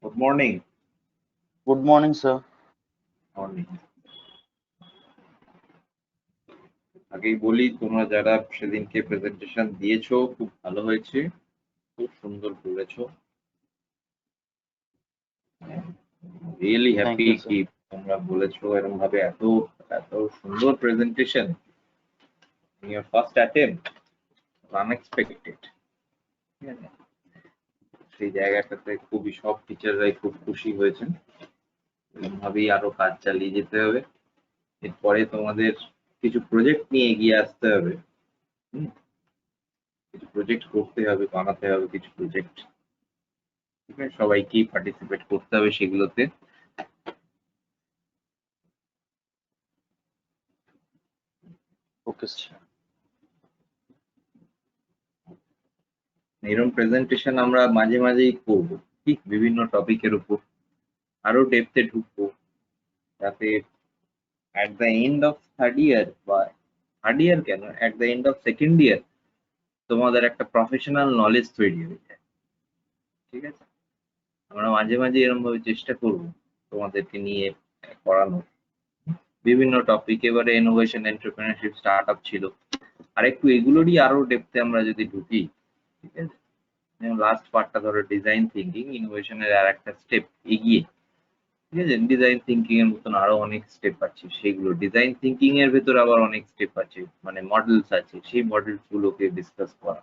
Good morning. Good morning, sir. Morning. আগেই বলি তোমরা যারা সেদিনকে প্রেজেন্টেশন দিয়েছো খুব ভালো হয়েছে, খুব সুন্দর করেছো। Really happy you, sir. কি তোমরা বলেছো এরকম ভাবে এত এত সুন্দর presentation in your first attempt, unexpected. সেই জায়গাটাতে খুবই সব টিচাররাই খুব খুশি হয়েছেন। এরকম ভাবেই আরো কাজ চালিয়ে যেতে হবে। এরপরে তোমাদের কিছু প্রজেক্ট নিয়ে এগিয়ে আসতে হবে। কিছু প্রজেক্ট করতে হবে, বানাতে হবে কিছু প্রজেক্ট। ঠিক আছে, সবাইকেই পার্টিসিপেট করতে হবে সেগুলোতে। Okay, sir. এরকম প্রেজেন্টেশন আমরা মাঝে মাঝেই করব, ঠিক বিভিন্ন টপিকের উপর আরো ডেপথে ঢুকবো, যাতে at the end of third year বা থার্ড ইয়ার কেন, at the end of second year তোমাদের একটা প্রফেশনাল নলেজ তৈরি হয়ে যায়। ঠিক আছে, আমরা মাঝে মাঝে এরকম ভাবে চেষ্টা করব তোমাদেরকে নিয়ে করানো বিভিন্ন টপিক। এবারে ইনোভেশন, এন্টারপ্রেনারশিপ, স্টার্টআপ ছিল, আর একটু এগুলোরই আরো ডেপথে আমরা যদি ঢুকি। ঠিক আছে, লাস্ট পার্টটা ধরো ডিজাইন থিঙ্কিং, ইনোভেশনের আর একটা স্টেপ এগিয়ে। ঠিক আছে, ডিজাইন থিঙ্কিং এর মতন আরো অনেক স্টেপ আছে, সেগুলো ডিজাইন থিঙ্কিং এর ভেতর আবার অনেক স্টেপ আছে, মানে মডেলস আছে, সেই মডেলস গুলোকে ডিসকাস করা।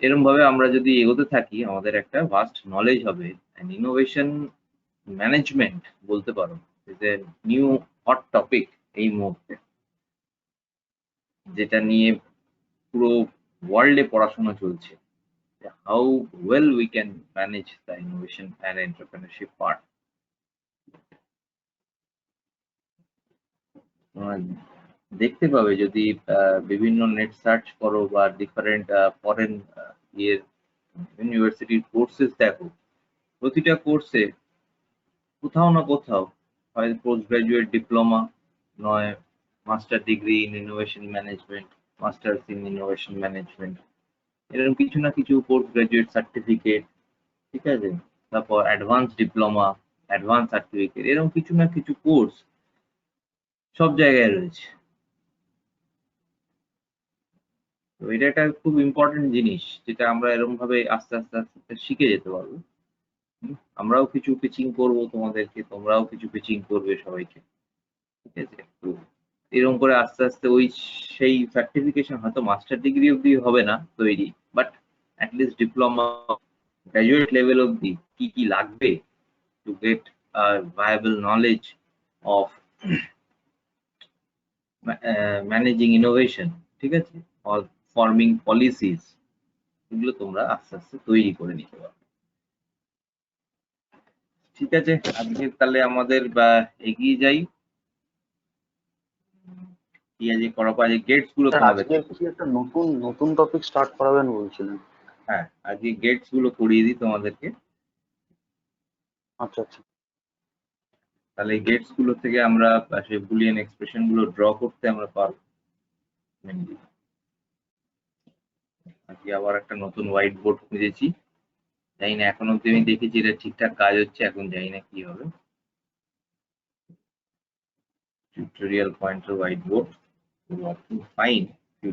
এরকম ভাবে আমরা যদি এগোতে থাকি আমাদের একটা ভাস্ট নলেজ হবে। ইনোভেশন ম্যানেজমেন্ট বলতে পারো যে নিউ হট টপিক এই মুহূর্তে, যেটা নিয়ে পুরো ওয়ার্ল্ডে পড়াশোনা চলছে। How well we can manage the innovation and entrepreneurship part. দেখতে পাবে যদি বিভিন্ন নেট সার্চ করো বা ডিফারেন্ট ফরেন ইয়ের ইউনিভার্সিটির কোর্সেস দেখো, প্রতিটা কোর্সে কোথাও না কোথাও হয় পোস্ট গ্রাজুয়েট ডিপ্লোমা, নয় master degree in innovation management, masters in innovation management, এরকম কিছু না কিছু পোস্ট গ্রাজুয়েট সার্টিফিকেট। ঠিক আছে, তারপর অ্যাডভান্স ডিপ্লোমা, অ্যাডভান্স সার্টিফিকেট, এরকম কিছু না কিছু কোর্স সব জায়গায় রয়েছে। তো এটা একটা খুব ইম্পর্টেন্ট জিনিস, যেটা আমরা এরকম ভাবে আস্তে আস্তে আস্তে আস্তে শিখে যেতে পারবো। আমরাও কিছু পিচিং করব তোমাদেরকে, তোমরাও কিছু পিচিং করবে সবাইকে। ঠিক আছে, তো এরকম করে আস্তে আস্তে ওই সেই সার্টিফিকেশন হয়তো মাস্টার ডিগ্রি অব্দি হবে না তৈরি, but at least diploma, graduate level অব্দি কি কি লাগবে to get viable knowledge of managing innovation, ঠিক আছে, অর ফর্মিং পলিসিস, এগুলো তোমরা আস্তে আস্তে তৈরি করে নিতে পারবে। ঠিক আছে, আজকে তাহলে আমাদের এগিয়ে যাই। কি আজকে করাবো, আজকে গেটস গুলো তোমাদের আজকে কি একটা নতুন টপিক স্টার্ট করাবেন বলছিলেন? হ্যাঁ, আজকে গেটস গুলো করিয়ে দিই তোমাদেরকে। আচ্ছা আচ্ছা। তাহলে এই গেটস গুলো থেকে আমরা সেই বুলিয়ান এক্সপ্রেশন গুলো ড্র করতে আমরা পারবো। আজকে আবার একটা নতুন হোয়াইট বোর্ড খুঁজেছি, জানি না এখন অব্দি আমি দেখেছি এটা ঠিকঠাক কাজ হচ্ছে, এখন জানি না কি হবে। Tutorial pointer whiteboard working fine few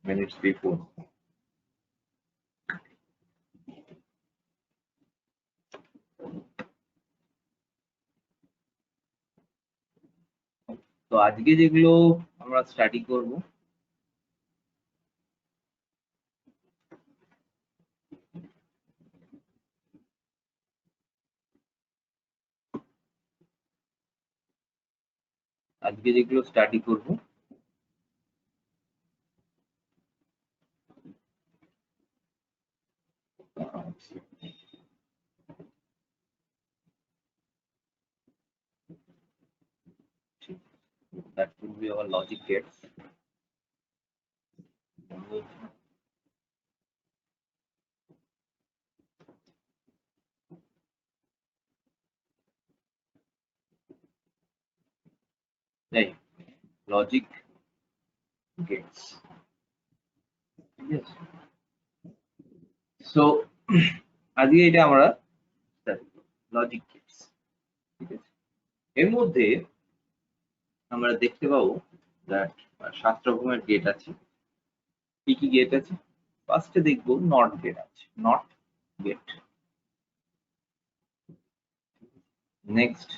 minutes before. তো আজকে যেগুলো আমরা স্টাডি করব, আজকে যেগুলো স্টাডি করব that will be our logic gates. Right, logic gates. Yes. So আজকে এটা আমরা লজিক গেটস। ঠিক আছে, এর মধ্যে আমরা দেখতে পাবো দ্যাট 7 রকমের গেট আছে। কি কি গেট আছে? ফার্স্টে দেখবো নট গেট আছে, নট গেট। নেক্সট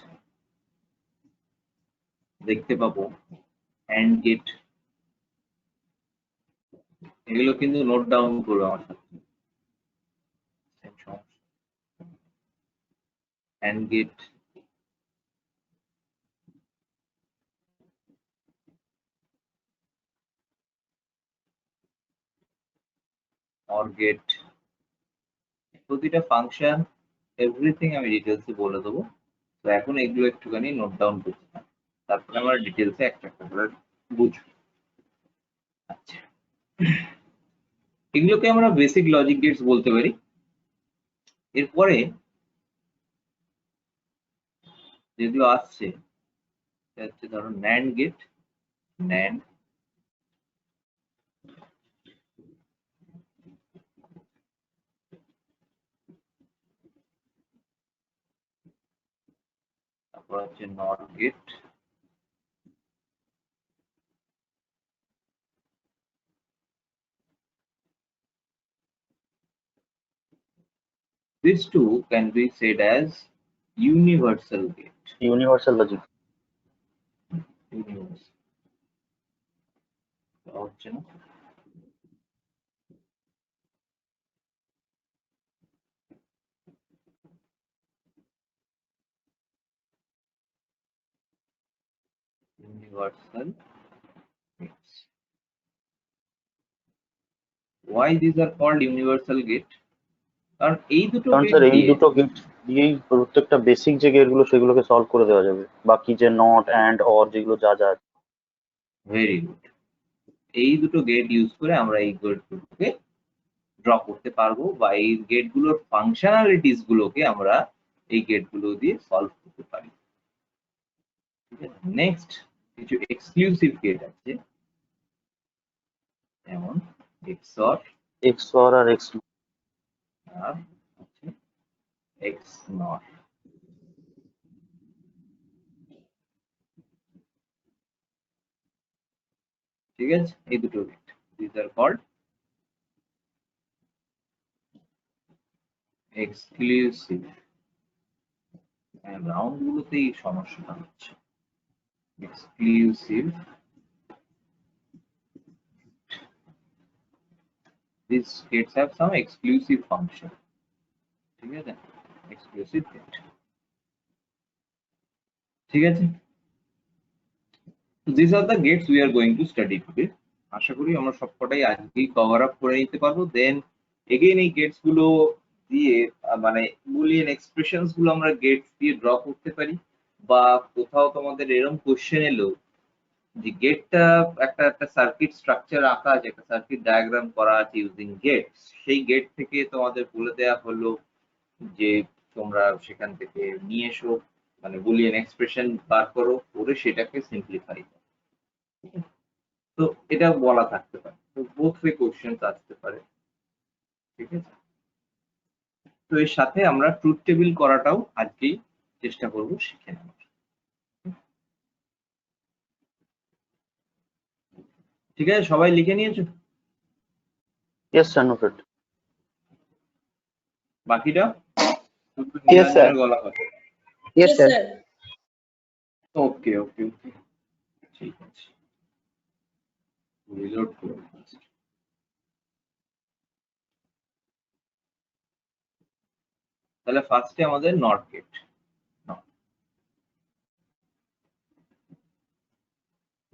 দেখতে পাবো অ্যান্ড গেট। এগুলো কিন্তু নোট ডাউন করবে আমার সাথে। And gate, or gate. প্রতিটা ফাংশন এভরিথিং আমি ডিটেলসে বলে দেবো। তো এখন এগুলো একটুখানি নোট ডাউন করতে হবে, তারপরে আমরা ডিটেলসে একটা একটা করে বুঝবো। আচ্ছা, এগুলোকে আমরা বেসিক লজিক গেটস বলতে পারি। এরপরে যেগুলো আসছে সেটা হচ্ছে ধরো ন্যান্ড গেট, ন্যান্ড, তারপর হচ্ছে not gate, these two can be said as universal gate. Universal logic. Universal হচ্ছে না, universal gates. Why these are called universal gate? কারণ এই দুটো কারণ গেট স্যার এই দিয়ে, দুটো গেট দিয়েই প্রত্যেকটা বেসিক যে গেটগুলো সেগুলোকে সলভ করে দেওয়া যাবে, বাকি যে নট অ্যান্ড অর যেগুলো যা যা আছে। ভেরি গুড, এই দুটো গেট ইউজ করে আমরা এই গেটগুলোকে ড্র করতে পারবো, বা এই গেটগুলোর ফাংশনালিটিস গুলোকে আমরা এই গেটগুলো দিয়ে সলভ করতে পারি। ঠিক আছে, নেক্সট কিছু এক্সক্লুসিভ গেট আছে, যেমন XOR এক্স অর আর এক্স। আর হচ্ছে XNOR। ঠিক আছে, এই দুটো gate, this are called exclusive. Round গুলোতেই সমস্যাটা হচ্ছে। Exclusive, these gates have some exclusive function. ঠিক আছে, এক্সক্লুসিভ গেট। ঠিক আছে, these are the gates we are going to study today. আশা করি আমরা সবকটাই আজকেই কভার আপ করে নিতে পারবো। দেন এগেইন এই গেটস গুলো দিয়ে মানে বুলিয়ান এক্সপ্রেশনস গুলো আমরা গেটস দিয়ে ড্র করতে পারি, বা কোথাও তোমাদের এরকম কোশ্চেন এলো যে গেটটা একটা একটা সার্কিট স্ট্রাকচার আঁকা আছে, একটা সার্কিট ডায়াগ্রাম করা আছে ইউজিং গেটস, সেই গেট থেকে তোমাদের বলে দেওয়া হলো যে তোমরা সেখান থেকে নিয়ে এসো, মানে বুলিয়ান এক্সপ্রেশন বার করো, করে সেটাকে সিম্পলিফাই করো। তো এটা বলা থাকতে পারে, তো বোথ ওয়ে কোশ্চেন আসতে পারে। ঠিক আছে, তো এর সাথে আমরা ট্রুথ টেবিল করাটাও আজকেই চেষ্টা করব শিখে নেওয়ার। ঠিক আছে, সবাই লিখে নিয়েছো? Yes sir, noted. বাকিটা শুধু Yes, sir. নীলাঞ্জনের গলা হবে। Yes sir. ওকে ওকে ওকে, ঠিক আছে, রিলোড করো। তাহলে ফার্স্টে আমাদের নট গেট।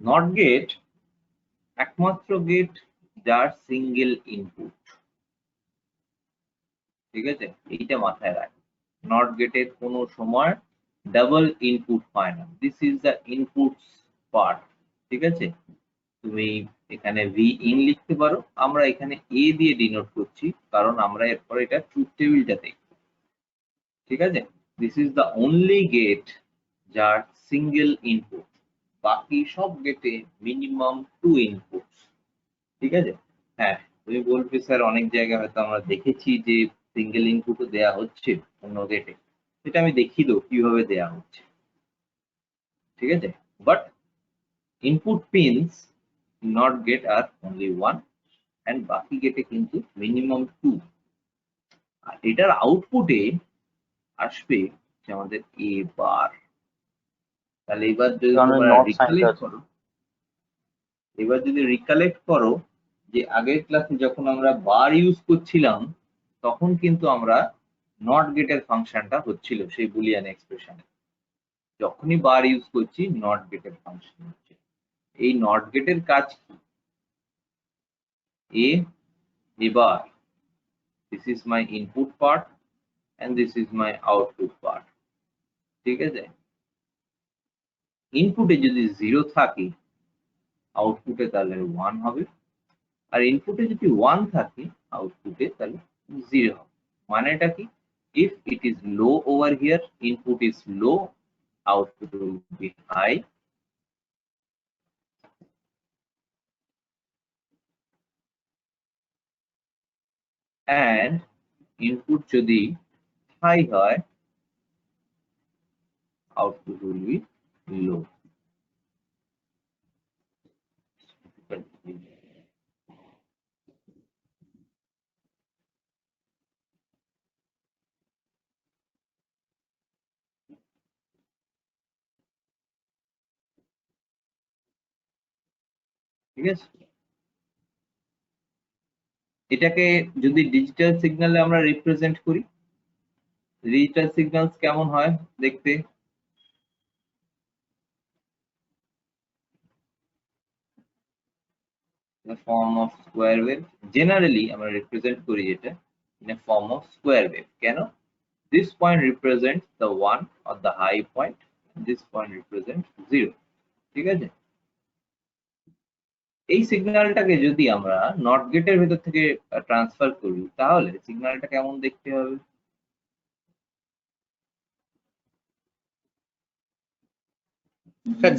নট গেট একমাত্র গেট যার সিঙ্গেল ইনপুট। ঠিক আছে, এইটা মাথায় রাখো, নট গেটের কোনো সময় ডাবল ইনপুট হয় না। This is the inputs part. ঠিক আছে, তুমি এখানে ভি ইন লিখতে পারো, আমরা এখানে এ দিয়ে ডিনোট করছি কারণ আমরা এরপর এটা ট্রুথ টেবিলটা দেখব। ঠিক আছে, this is the only gate যার সিঙ্গেল ইনপুট, বাকি সব গেটে মিনিমাম 2 ইনপুট। ঠিক আছে, হ্যাঁ তুমি বলবে স্যার অনেক জায়গায় হয়তো আমরা দেখেছি যে সিঙ্গেল ইনপুটও দেয়া হচ্ছে অন্য গেটে, সেটা আমি দেখিয়ে দেবো কিভাবে দেয়া হচ্ছে, ঠিক আছে। But input pins not gate আর অনলি ওয়ান, অ্যান্ড বাকি গেটে কিন্তু মিনিমাম টু। আর এটার আউটপুটে আসবে যে আমাদের এ বার। তাহলে এবার যদি কারণ তোমরা নট সাইনটা রিকালেক্ট আছে। করো, এবার যদি রিকালেক্ট করো যে আগের ক্লাসে যখন আমরা বার ইউজ করছিলাম তখন কিন্তু আমরা নট গেটের ফাংশনটা হচ্ছিল সেই বুলিয়ান এক্সপ্রেশনে। যখনই বার ইউজ করছি নট গেটের ফাংশন হচ্ছে। এই নট গেটের কাজ কি? এবার this is my input part and this is my output part, ঠিক আছে। ইনপুটে যদি 0 থাকে আউটপুটে তাহলে 1 হবে, আর ইনপুটে যদি 1 থাকে আউটপুটে তাহলে 0 হবে। মানেটা কি? if it is low over here, input is low, output will be high, and input যদি high হয় output will be low। ঠিক আছে, এটাকে যদি ডিজিটাল সিগন্যালে আমরা রিপ্রেজেন্ট করি, ডিজিটাল সিগন্যালস কেমন হয় দেখতে? in a form of square wave, generally আমরা represent করি এটা in a form of square wave। কেন? this point represents the one or the high point, this point represents 0, ঠিক আছে। এই সিগন্যালটাকে যদি আমরা নট গেটের ভেতর থেকে ট্রান্সফার করি তাহলে সিগন্যালটা কেমন দেখতে হবে?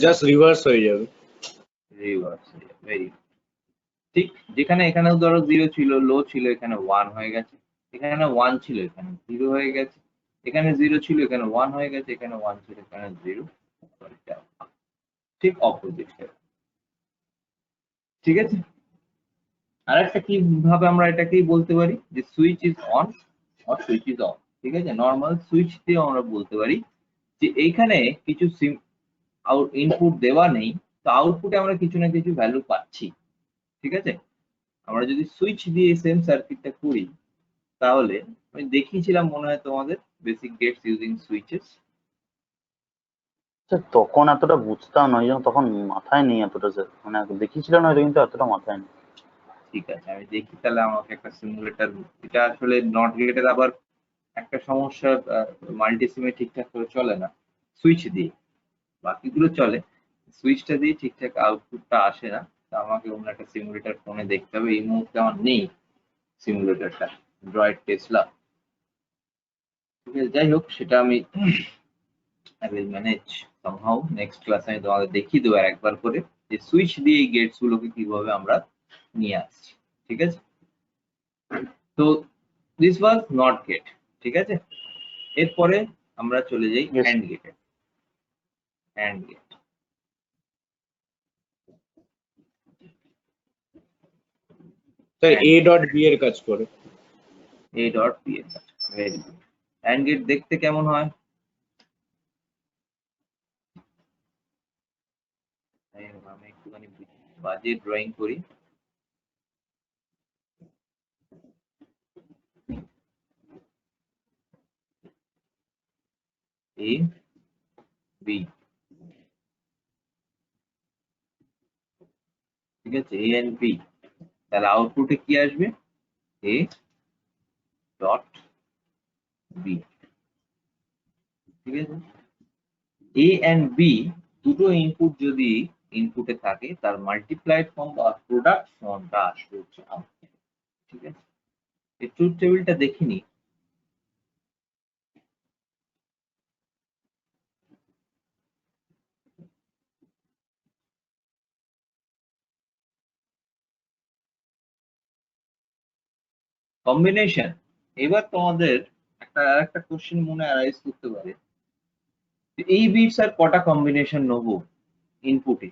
জাস্ট রিভার্স হয়ে যাবে। রিভার্স, ভেরি ঠিক। যেখানে এখানেও ধরো 0 ছিল, লো ছিল, এখানে 1 হয়ে গেছে, এখানে 1 ছিল এখানে 0 হয়ে গেছে, এখানে 0 ছিল এখানে 1 হয়ে গেছে, এখানে 1 ছিল এখানে 0, ঠিক অপোজিট, ঠিক আছে। আর একটা কি ভাবে আমরা এটাকেই বলতে পারি যে switch is on or switch is of, ঠিক আছে। নর্মাল সুইচ দিয়ে আমরা বলতে পারি যে এইখানে কিছু ইনপুট দেওয়া নেই, তো আউটপুটে আমরা কিছু না কিছু ভ্যালু পাচ্ছি, ঠিক আছে। আমরা যদি সুইচ দিয়ে সেম সার্কিটটা করি তাহলে আমি দেখিয়েছিলাম মনে হয় তোমাদের বেসিক গেটস ইউজিং সুইচেস। তখন এতটা বুঝতাম না, ওই জন্য তখন মাথায় নেই এতটা, স্যার মানে দেখিয়েছিলাম না, কিন্তু এতটা মাথায় নেই। ঠিক আছে, আমি দেখি তাহলে আমাকে একটা সিমুলেটর। এটা আসলে নট গেটের আবার একটা সমস্যা, মাল্টিসিমে ঠিকঠাক করে চলে না সুইচ দিয়ে, বাকিগুলো চলে, সুইচটা দিয়ে ঠিকঠাক আউটপুটটা আসে না। তা আমাকে অন্য একটা সিমুলেটর ফোনে দেখতে হবে, এই মুহূর্তে আমার নেই সিমুলেটরটা, ড্রয়েড টেসলা, ঠিক আছে। যাই হোক, সেটা আমি I will manage somehow। Next ক্লাসে আমি তোমাদের দেখিয়ে দেবো একবার করে যে সুইচ দিয়ে এই গেটস গুলোকে কিভাবে আমরা নিয়ে আসছি, ঠিক আছে। তো দিস ওয়াজ নট গেট, ঠিক আছে। এরপরে আমরা চলে যাই Yes. অ্যান্ড গেটে। And gate, sir A dot B এর কাজ করে। এ ডট পি এর কাজ, ভেরি গুড। অ্যান্ড গেট দেখতে কেমন হয়? আমি একটুখানি বাজে ড্রয়িং করি। এ বি, ঠিক আছে, এ এন্ড বি। তাহলে আউটপুটে কি আসবে? এ ডট বি, ঠিক আছে। এ এন্ড বি দুটো ইনপুট যদি ইনপুটে থাকে তার মাল্টিপ্লাইড ফর্ম বা প্রোডাক্ট ফর্মটা আসবে হচ্ছে আউটপুট, ঠিক আছে। এই ট্রুথ টেবিলটা দেখিনি। কম্বিনেশন, এবার তোমাদের একটা কোশ্চেন মনে অ্যারাইজ করতে পারে, যে এই বিটস আর কটা কম্বিনেশন নেবো ইনপুটে,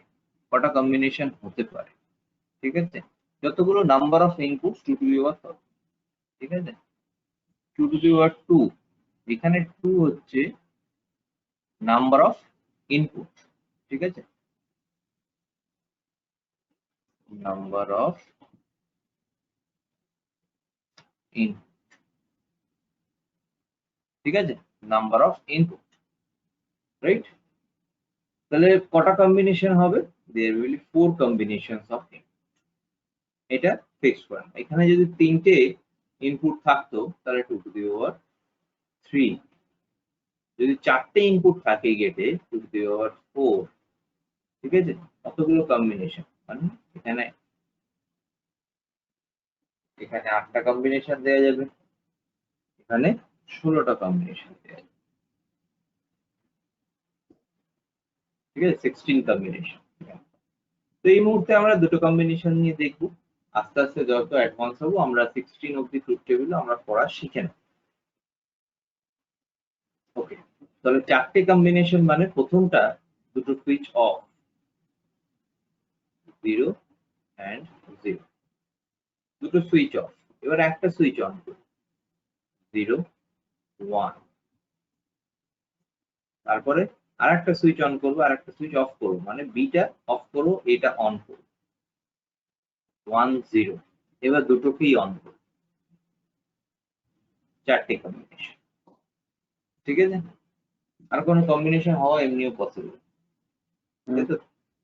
কটা কম্বিনেশন হতে পারে, ঠিক আছে? যতগুলো number of input 2 to the power, ঠিক আছে, 2 টু দি পাওয়ার 2, এখানে 2 হচ্ছে নাম্বার অফ ইনপুট, ঠিক আছে, নাম্বার অফ ইনপুট, ঠিক আছে, নাম্বার অফ ইনপুট, রাইট? তাহলে কটা কম্বিনেশন হবে? There will be 4 combinations of input. এটা ফিক্স করেন। এখানে যদি 3টে ইনপুট থাকতো তাহলে 2 টু দি পাওয়ার 3, যদি 4টে ইনপুট থাকে গেটে 2 টু দি পাওয়ার 4, ঠিক আছে, কতগুলো কম্বিনেশন, মানে এখানে এখানে 8টা কম্বিনেশন দেওয়া যাবে, এখানে 16টা কম্বিনেশন দেওয়া যাবে, ঠিক আছে, 16 কম্বিনেশন। তো এই মুহূর্তে আমরা দুটো কম্বিনেশন নিয়ে দেখবো, আস্তে আস্তে যত অ্যাডভান্স হবো আমরা 16 অব্দি ট্রুথ টেবিল আমরা পড়া শিখে নেব। ওকে, তাহলে 4টে কম্বিনেশন মানে প্রথমটা দুটো সুইচ অফ, 0 and 0, দুটো সুইচ অফ। এবার একটা সুইচ অন করব, 0 1, তারপরে আরেকটা সুইচ অন করব, আরেকটা সুইচ অফ করব, মানে বিটা অফ করব, এটা অন করব, 1 0, এবার দুটোকেই অন করব, 4টে কম্বিনেশন, ঠিক আছে। আর কোনো কম্বিনেশন হওয়া এমনিও পসিবল, তাই তো?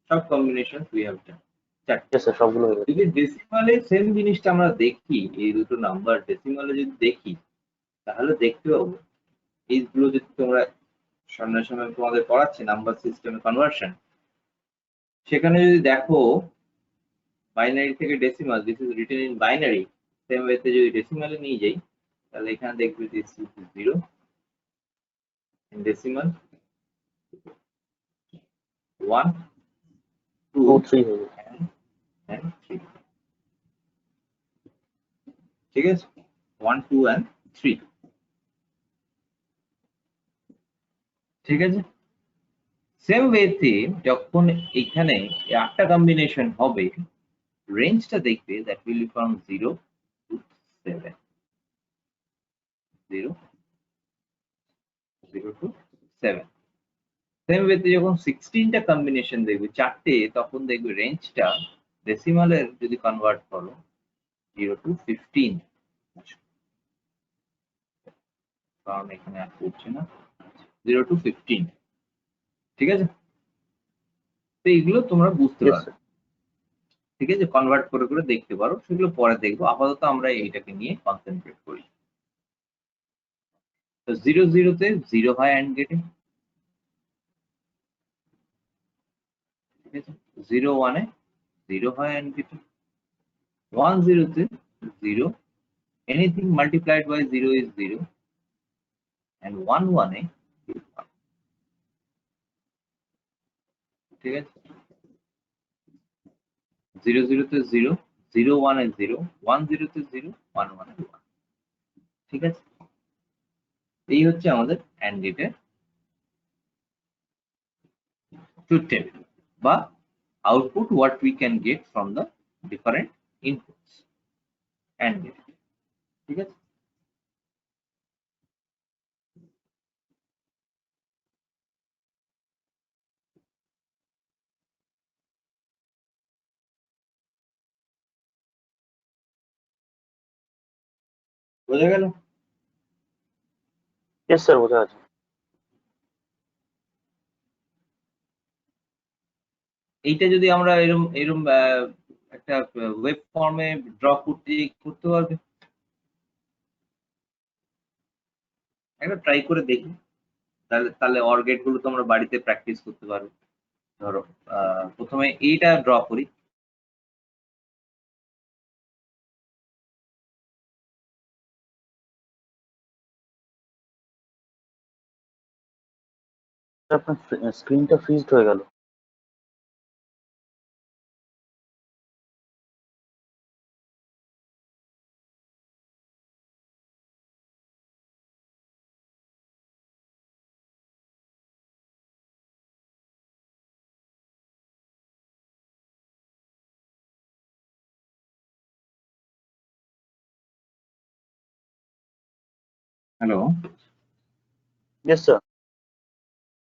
সব কম্বিনেশন উই হ্যাভ ডান, 4টে। স্যার সবগুলো হয়ে গেছে। যদি ডেসিমালে সেম জিনিসটা আমরা দেখি, এই দুটো নাম্বার ডেসিমালে যদি দেখি, তাহলে দেখতে পাবো এইগুলো যদি তোমরা সামনে তোমাদের পড়াচ্ছে নাম্বার সিস্টেম কনভার্সন, সেখানে যদি দেখো বাইনারি থেকে decimal, this is written in binary, same ওয়েতে যদি ডেসিমালে নিয়ে যাই, তাহলে এখানে দেখবে দিস ইজ 0 ইন ডেসিমাল, 1 2 2 3 হয়ে গেছে। and 3, ঠিক আছে, 1 2 and 3, ঠিক আছে। সেম ওয়েতে যখন এখানে 8টা কম্বিনেশন হবে, রেঞ্জটা দেখবে that will be from 0 to 7, 0 0 to 7। Same ওয়েতে যখন 16টা কম্বিনেশন দেখবে, 4টে, তখন দেখবে রেঞ্জটা ডেসিমালের যদি কনভার্ট করো 0 টু 15, কারণ এখানে আর করছে না, 0 টু 15, ঠিক আছে। তো এইগুলো তোমরা বুঝতে Yes, পারো, sir. ঠিক আছে, কনভার্ট করে করে দেখতে পারো, সেগুলো পরে দেখবো, আপাতত আমরা এইটাকে নিয়ে কনসেন্ট্রেট করি। তো 0 0 তে 0 হয় অ্যান্ড গেটে, ঠিক আছে, 0 1 এ 0 হয় অ্যান্ড গেটে, 1 0 তে 0, anything multiplied by 0 is 0, and 1 1 এ 1, ঠিক আছে, 0 0 তে 0, 0 1 এ 0, 1 0 তে 0, 1 1 এ 1, ঠিক আছে। এই হচ্ছে আমাদের অ্যান্ড গেটের ট্রুথ টেবিল, বা output what we can get from the different inputs and gate, ঠিক আছে। বোঝা গেল? Yes, sir, বোঝা আছে। এইটা যদি আমরা এরম এরম একটা ওয়েব ফর্মে ড্র করতে করতে পারবে? একটা ট্রাই করে দেখি, তাহলে তাহলে অর গেট গুলো তোমরা বাড়িতে প্র্যাকটিস করতে পারবে। ধরো প্রথমে এইটা ড্র করি, আপনার স্ক্রিনটা ফ্রিজড হয়ে গেল। Hello, yes sir.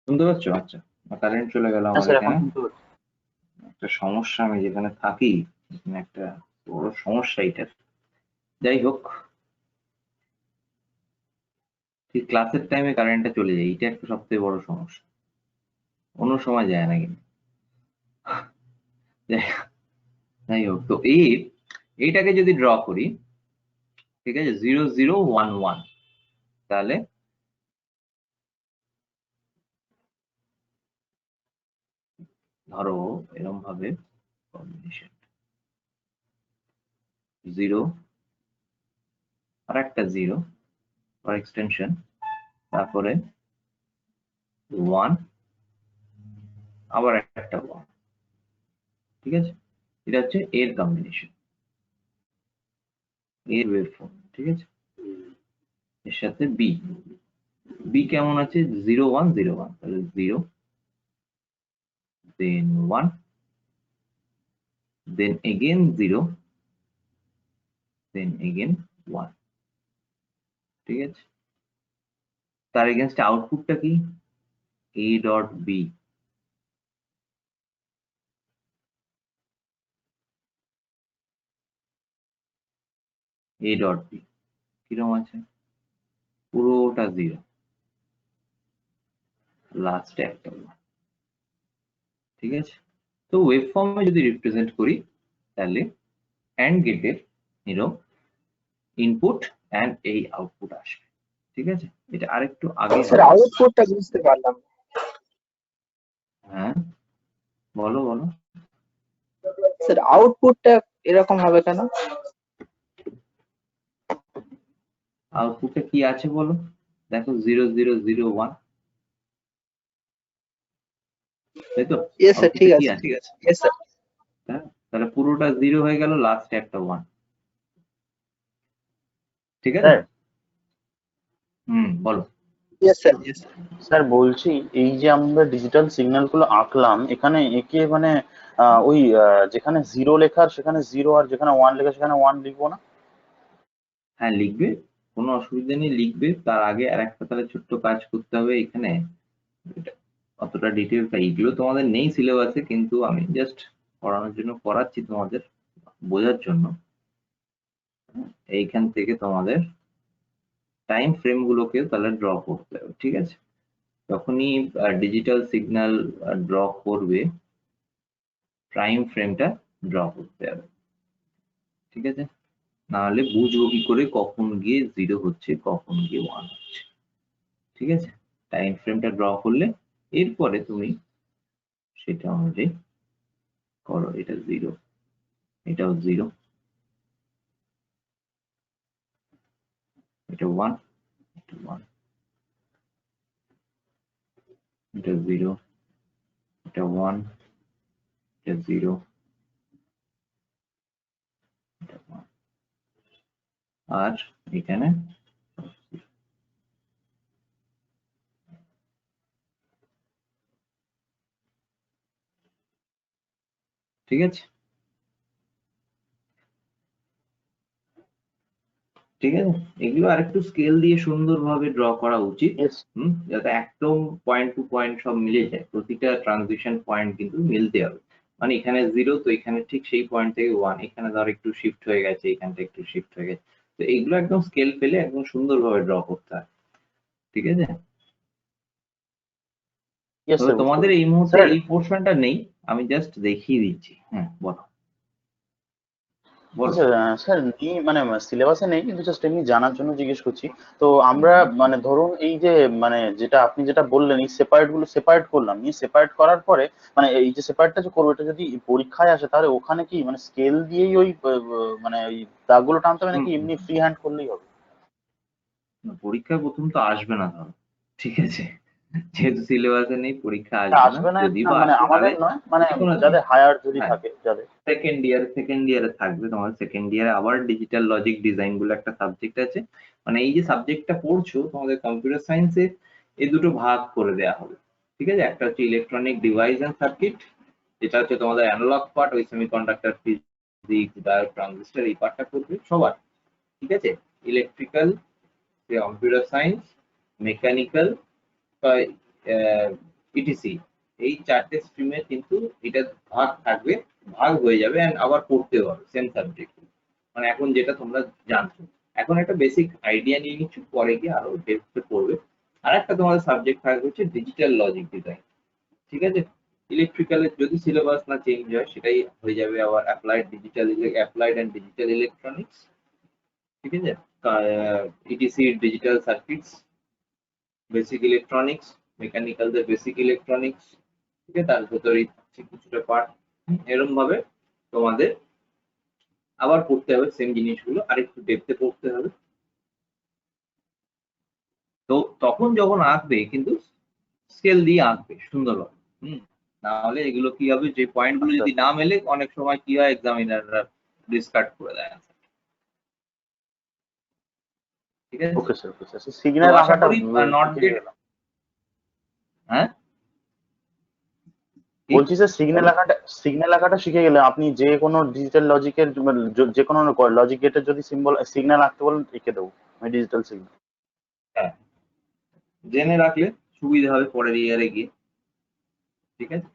শুনতে পাচ্ছ? আচ্ছা, কারেন্ট চলে গেল হ্যাঁ আমার স্যার, এখন এখানে। শুনতে পাচ্ছি। একটা সমস্যা, আমি যেখানে থাকি এখানে একটা বড় সমস্যা এটার। যাই হোক, ঠিক ক্লাসের টাইমে কারেন্টটা চলে যায়, এটা একটা সবথেকে বড় সমস্যা। অন্য সময় যায় না কিন্তু। যাই হোক, তো এইটাকে যদি ড্র করি, ঠিক আছে, 0011, তাহলে ধরো এরকম ভাবে কম্বিনেশন 0 আর একটা 0 ফর এক্সটেনশন, তারপরে 1 আবার একটা 1, ঠিক আছে। এটা হচ্ছে এর কম্বিনেশন, এর ওয়েভফর্ম, ঠিক আছে। এর সাথে বি কেমন আছে? 0101, তাহলে 0, then 1, then again 0, then again 1, ঠিক আছে। তার এগেনস্টে আউটপুটটা কি? a dot B, a dot B কিরকম আছে? পুরোটা 0, লাস্টে একটা 1, ঠিক আছে। তো ওয়েভ ফর্মে যদি রিপ্রেজেন্ট করি, তাহলে অ্যান্ড গেটের ইনপুট অ্যান্ড এই আউটপুট আসবে, ঠিক আছে। এটা আরেকটু আগে স্যার হবে। আউটপুটটা বুঝতে পারলাম না। হ্যাঁ, বলো বলো। স্যার আউটপুটটা এরকম হবে কেন? আউটপুটে কি আছে বলো, দেখো 0001, তাই তো? ইয়েস স্যার, ঠিক আউটপুটে কি আছে আছে? ঠিক আছে। Yes sir. হ্যাঁ, তাহলে পুরোটা 0 হয়ে গেল, লাস্টে একটা 1, ঠিক আছে। স্যার বলো। Yes sir, yes sir. Sir বলছি, এই যে আমরা ডিজিটাল সিগন্যাল গুলো আঁকলাম, এখানে একে মানে ওই যেখানে 0 লেখার সেখানে 0, আর যেখানে 1 লেখা সেখানে 1 লিখবো না? হ্যাঁ, লিখবে, কোনো অসুবিধা নেই, লিখবে। তার আগে আর একটা তাহলে ছোট্ট কাজ করতে হবে এখানে। এটা অতটা ডিটেলস এইগুলো তোমাদের নেই সিলেবাসে, কিন্তু আমি জাস্ট পড়ানোর জন্য পড়াচ্ছি তোমাদের বোঝার জন্য। এইখান থেকে তোমাদের টাইম ফ্রেম গুলোকে তাহলে ড্র করতে হবে, ঠিক আছে। যখনই ডিজিটাল সিগন্যাল ড্র করবে, টাইম ফ্রেমটা ড্র করতে হবে, ঠিক আছে। নাহলে বুঝবো কি করে কখন গিয়ে 0 হচ্ছে, কখন গিয়ে 1 হচ্ছে, ঠিক আছে। টাইম ফ্রেমটা ড্র করলে এরপরে তুমি সেটা অনুযায়ী করো। এটা 0, এটাও 0, এটা 1, এটা 1, এটা 0, এটা 1, এটা 0, এটা 1, আর এখানে ঠিক আছে, ঠিক আছে। এগুলো আরেকটু স্কেল দিয়ে সুন্দরভাবে ড্র করা উচিত, ইয়েস। যাতে একদম পয়েন্ট টু পয়েন্ট সব মিলে যায়। প্রতিটা ট্রানজিশন পয়েন্ট কিন্তু মিলতে হবে। মানে এখানে 0, তো এখানে ঠিক সেই পয়েন্ট থেকে 1, এখানে ধর একটু শিফট হয়ে গেছে, এখানটা একটু শিফট হয়ে গেছে। তো এইগুলো একদম স্কেল ফেলে একদম সুন্দরভাবে ড্র করতে হয়, ঠিক আছে। ইয়েস তবে স্যার, বুঝতে তোমাদের পেরেছি এই মুহূর্তে স্যার। এই পোর্শনটা নেই, আমি জাস্ট দেখিয়ে দিচ্ছি। হ্যাঁ, বলো বলো। আচ্ছা স্যার, নেই মানে সিলেবাসে নেই, কিন্তু জাস্ট এমনি জানার জন্য জিজ্ঞেস করছি। তো আমরা মানে ধরুন এই যে মানে যেটা আপনি যেটা বললেন, এই সেপারেট গুলো সেপারেট করলাম, নিয়ে সেপারেট করার পরে মানে এই যে সেপারেটটা যে করবো, এটা যদি পরীক্ষায় আসে তাহলে ওখানে কি মানে স্কেল দিয়েই ওই মানে ওই দাগগুলো টানতে হবে, হুম, নাকি এমনি ফ্রি হ্যান্ড করলেই হবে? পরীক্ষায় প্রথম তো আসবে না ধরো, ঠিক আছে। যেহেতু সিলেবাসে নেই, পরীক্ষা এটা আসবে না। আসবে না, যদি বা মানে আসে আমাদের তাহলে নয়, মানে যেকোনো দিন। যাদের হায়ার যদি হ্যাঁ, থাকে যাদের। সেকেন্ড ইয়ারে থাকবে। তোমার সেকেন্ড ইয়ারে আবার ডিজিটাল লজিক ডিজাইন বলে একটা সাবজেক্ট আছে। মানে এই যে সাবজেক্টটা পড়ছো তোমাদের কম্পিউটার সায়েন্সে, এই দুটো ভাগ করে দেওয়া হবে, ঠিক আছে। একটা হচ্ছে ইলেকট্রনিক ডিভাইস এন্ড সার্কিট, যেটা হচ্ছে তোমাদের অ্যানালগ পার্ট, ওই সেমিকন্ডাক্টর, ফিজিক্স, ডায়োড, ট্রানজিস্টর, এই পার্টটা করবে সবার, ঠিক আছে। Electrical computer science, mechanical, etc, এই চারটে স্ট্রিমে কিন্তু এটা ভাগ থাকবে, ভাগ হয়ে যাবে এন্ড আবার পড়তেও হবে সেম সাবজেক্ট। মানে এখন যেটা তোমরা জানছো, এখন একটা বেসিক আইডিয়া নিয়ে নিচ্ছ, পরে গিয়ে আরো ডেপথে পড়বে। আর একটা তোমাদের সাবজেক্ট থাকবে হচ্ছে ডিজিটাল লজিক ডিজাইন, ঠিক আছে? ইলেকট্রিক্যালের যদি সিলেবাস না চেঞ্জ হয়, সেটাই হয়ে যাবে আবার অ্যাপ্লাইড এন্ড ডিজিটাল ইলেকট্রনিক্স, ঠিক আছে? ETC digital circuits, basic electronics, মেকানিক্যালদের বেসিক ইলেকট্রনিক্স, ঠিক আছে? তার ভেতরেই থাকছে কিছুটা পার্ট। এরকম ভাবে তোমাদের আবার পড়তে হবে সেম জিনিসগুলো, আর একটু ডেপথে পড়তে হবে। তো তখন যখন আঁকবে কিন্তু স্কেল দিয়ে আঁকবে সুন্দরভাবে। নাহলে এগুলো কি হবে, যে পয়েন্টগুলো যদি না মেলে অনেক সময় কি হয়, এক্সামিনাররা ডিসকার্ড করে দেয়। ঠিক আছে? Okay sir, okay sir. Signal আশা আঁকাটা করি নট গেট, হ্যাঁ বলছি স্যার, সিগন্যাল আঁকাটা শিখে গেলে আপনি যে কোনো ডিজিটাল লজিকের যে কোনো লজিক গেটের যদি সিম্বল সিগন্যাল আঁকতে বলেন এঁকে দেবো আমি ডিজিটাল সিগন্যাল। হ্যাঁ, জেনে রাখলে সুবিধা হবে পরের ইয়ারে গিয়ে, ঠিক আছে?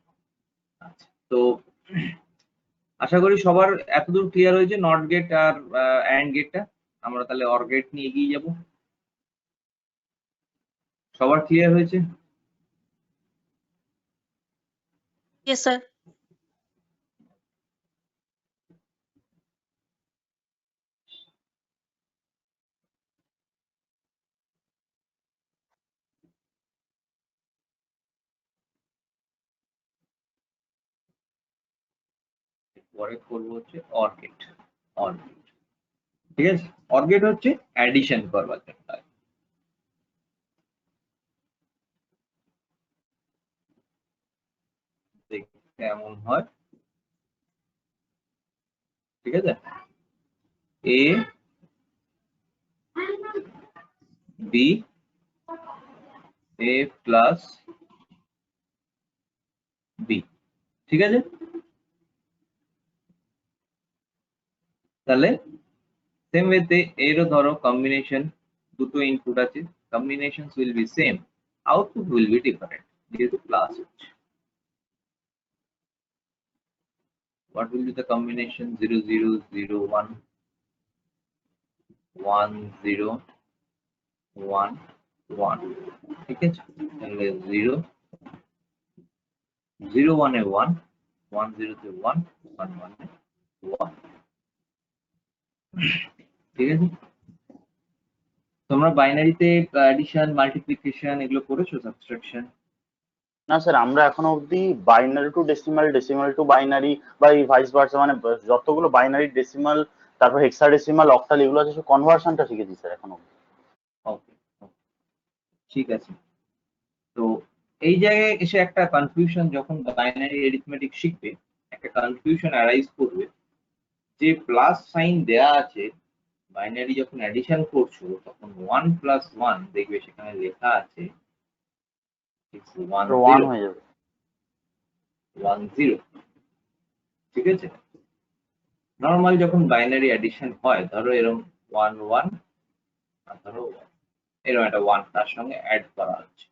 আচ্ছা, তো আশা করি সবার এতদূর ক্লিয়ার হয়েছে নট গেট আর অ্যান্ড গেটটা। আমরা তাহলে অর গেট নিয়ে এগিয়ে যাব। সবার ক্লিয়ার হয়েছে? Yes, sir. পরে করবো হচ্ছে অর গেট। অর গেট, ঠিক আছে? অর গেট হচ্ছে অ্যাডিশন করবার জন্য। দেখতে এমন হয়, ঠিক আছে? এ বি এ প্লাস বি, ঠিক আছে? তাহলে সেম ওয়েতে এরও ধরো কম্বিনেশন, দুটো ইনপুট আছে, combinations will be same, output will be different যেহেতু প্লাস হচ্ছে। What will be the combination? 0 0 0 1 1 0 1 1, ঠিক আছে? তাহলে 0 0 1 এ 1, 1 0 তে 1, 1 1 এ 1, ঠিক আছে? তোমরা বাইনারিতে অ্যাডিশন, মাল্টিপ্লিকেশন এগুলো করেছো, সাবট্রাকশন? না স্যার, আমরা এখনো অবধি binary two decimal, decimal two binary বা এই ভাইস ভার্সা, মানে যতগুলো বাইনারি, ডেসিমাল, তারপর হেক্সাডেসিমাল, অক্টাল এগুলো আছে সব কনভার্সনটা শিখেছি স্যার এখনো অবধি। ওকে, ঠিক আছে। তো এই জায়গায় এসে একটা কনফিউশন, যখন বাইনারি অ্যারিথমেটিক শিখবে একটা কনফিউশন অ্যারাইজ করবে, যে প্লাস সাইন দেয়া আছে বাইনারি যখন অ্যাডিশন করছো তখন 1 প্লাস 1 দেখবে সেখানে লেখা আছে 1 ওয়ান 0 হয়ে যাবে। 1 0, ঠিক আছে? নর্মাল যখন বাইনারি অ্যাডিশন হয়, ধরো এরকম 1 1 আর ধরো এরকম একটা 1 তার সঙ্গে অ্যাড করা হচ্ছে,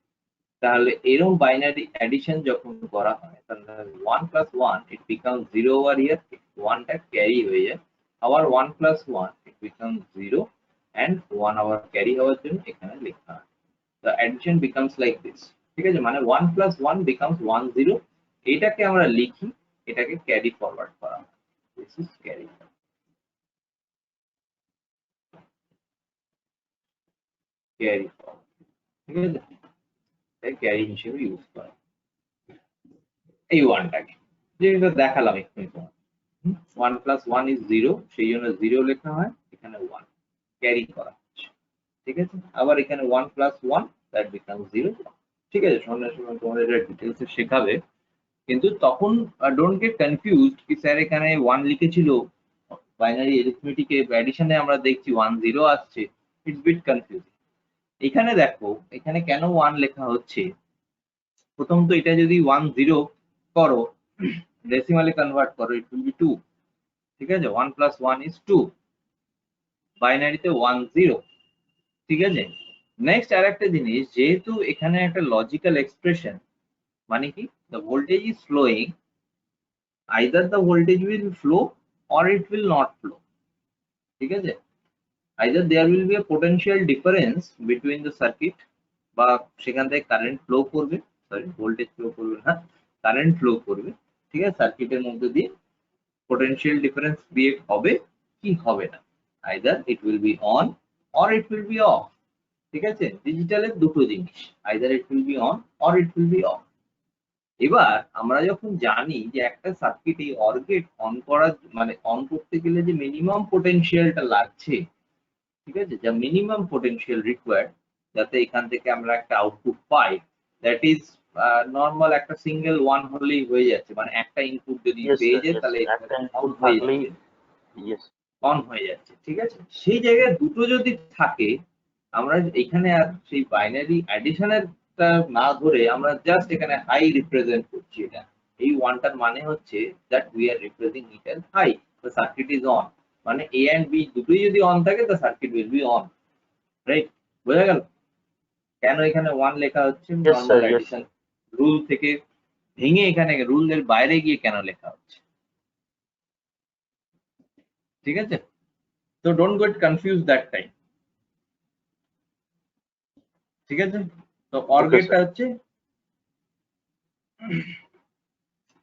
তাহলে এরকম বাইনারি অ্যাডিশন যখন করা হয় তাহলে 1 plus 1 it become 0 over here, 1টা ক্যারি হয়ে যায়, আবার 1 প্লাস 1 ইট বিকাম 0 and 1 আবার ক্যারি হওয়ার জন্য এখানে লেখা হয়। The addition becomes like this, ঠিক আছে? মানে 1 plus 1 becomes 1 0, এটাকে আমরা লিখি, এটাকে ক্যারি ফরওয়ার্ড করা হয়। This is carry, carry forward, ঠিক আছে? তাই ক্যারি হিসেবে ইউজ করা এই 1টাকে, যেটা দেখালাম এক্ষুনি তোমার। 1 plus 1 is 0, সেই জন্য 0 লেখা হয়, এখানে 1 ক্যারি করা হচ্ছে, ঠিক আছে? আবার এখানে 1 plus 1 that becomes 0, ঠিক আছে? সঙ্গে সঙ্গে তোমাদের এটা ডিটেলসে শেখাবে, কিন্তু তখন ডোন্ট গেট কনফিউজড কি স্যার এখানে 1 লিখেছিল, বাইনারি অ্যারিথমেটিকে অ্যাডিশনে আমরা দেখছি 1 0 আসছে, ইটস বিট কনফিউজিং। এখানে দেখো এখানে কেন 1 লেখা হচ্ছে, প্রথম তো এটা যদি 1 0 করো, ডেসিমালে কনভার্ট করো, ইট উইল বি 2, ঠিক আছে? 1 plus 1 is 2, বাইনারিতে 1 0, ঠিক আছে। নেক্সট আরেকটা জিনিস, যেহেতু এখানে একটা লজিক্যাল এক্সপ্রেশন, মানে কি the voltage is flowing, either the voltage will flow or it will not flow. ঠিক আছে, either there will be a potential difference between the circuit, বা সেখান থেকে কারেন্ট ফ্লো করবে, সরি ভোল্টেজ ফ্লো করবে না, কারেন্ট ফ্লো করবে। ঠিক আছে, সার্কিটের মধ্যে দিয়ে পোটেনশিয়াল ডিফারেন্স ক্রিয়েট হবে কি হবে না, either it will be on or it will be of. ঠিক আছে, ডিজিটালের দুটো জিনিস, either it will be on or it will be of. এবার আমরা যখন জানি যে একটা সার্কিট এই অর গেট অন করার মানে অন করতে গেলে যে মিনিমাম পোটেনশিয়ালটা লাগছে, ঠিক আছে, যা মিনিমাম পোটেনশিয়াল রিকোয়ার্ড যাতে এখান থেকে আমরা একটা output pi, that is normal একটা সিঙ্গেল ওয়ান হলেই হয়ে যাচ্ছে, মানে একটা ইনপুট যদি ইয়েস পেয়ে স্যার, যায় ইয়েস তাহলে একটা অন ইনপুট হয়ে থাকলেই যাচ্ছে, ইয়েস। অন হয়ে যাচ্ছে। ঠিক আছে, সেই জায়গায় দুটো যদি থাকে, আমরা এখানে আর সেই বাইনারি অ্যাডিশনের না ধরে আমরা জাস্ট এখানে হাই রিপ্রেজেন্ট করছি। এটা এই ওয়ানটার মানে হচ্ছে that we are representing it as high, the circuit is on, মানে এ এন্ড বি দুটোই যদি অন থাকে the circuit will be on. Right, বোঝা গেল কেন এখানে ওয়ান লেখা হচ্ছে? Yes normal sir, yes addition rule থেকে ভেঙে এখানে রুলের বাইরে গিয়ে কেন লেখা হচ্ছে। ঠিক আছে, তো don't get confuse that time. ঠিক আছে, তো অর ওকে গেটটা স্যার। হচ্ছে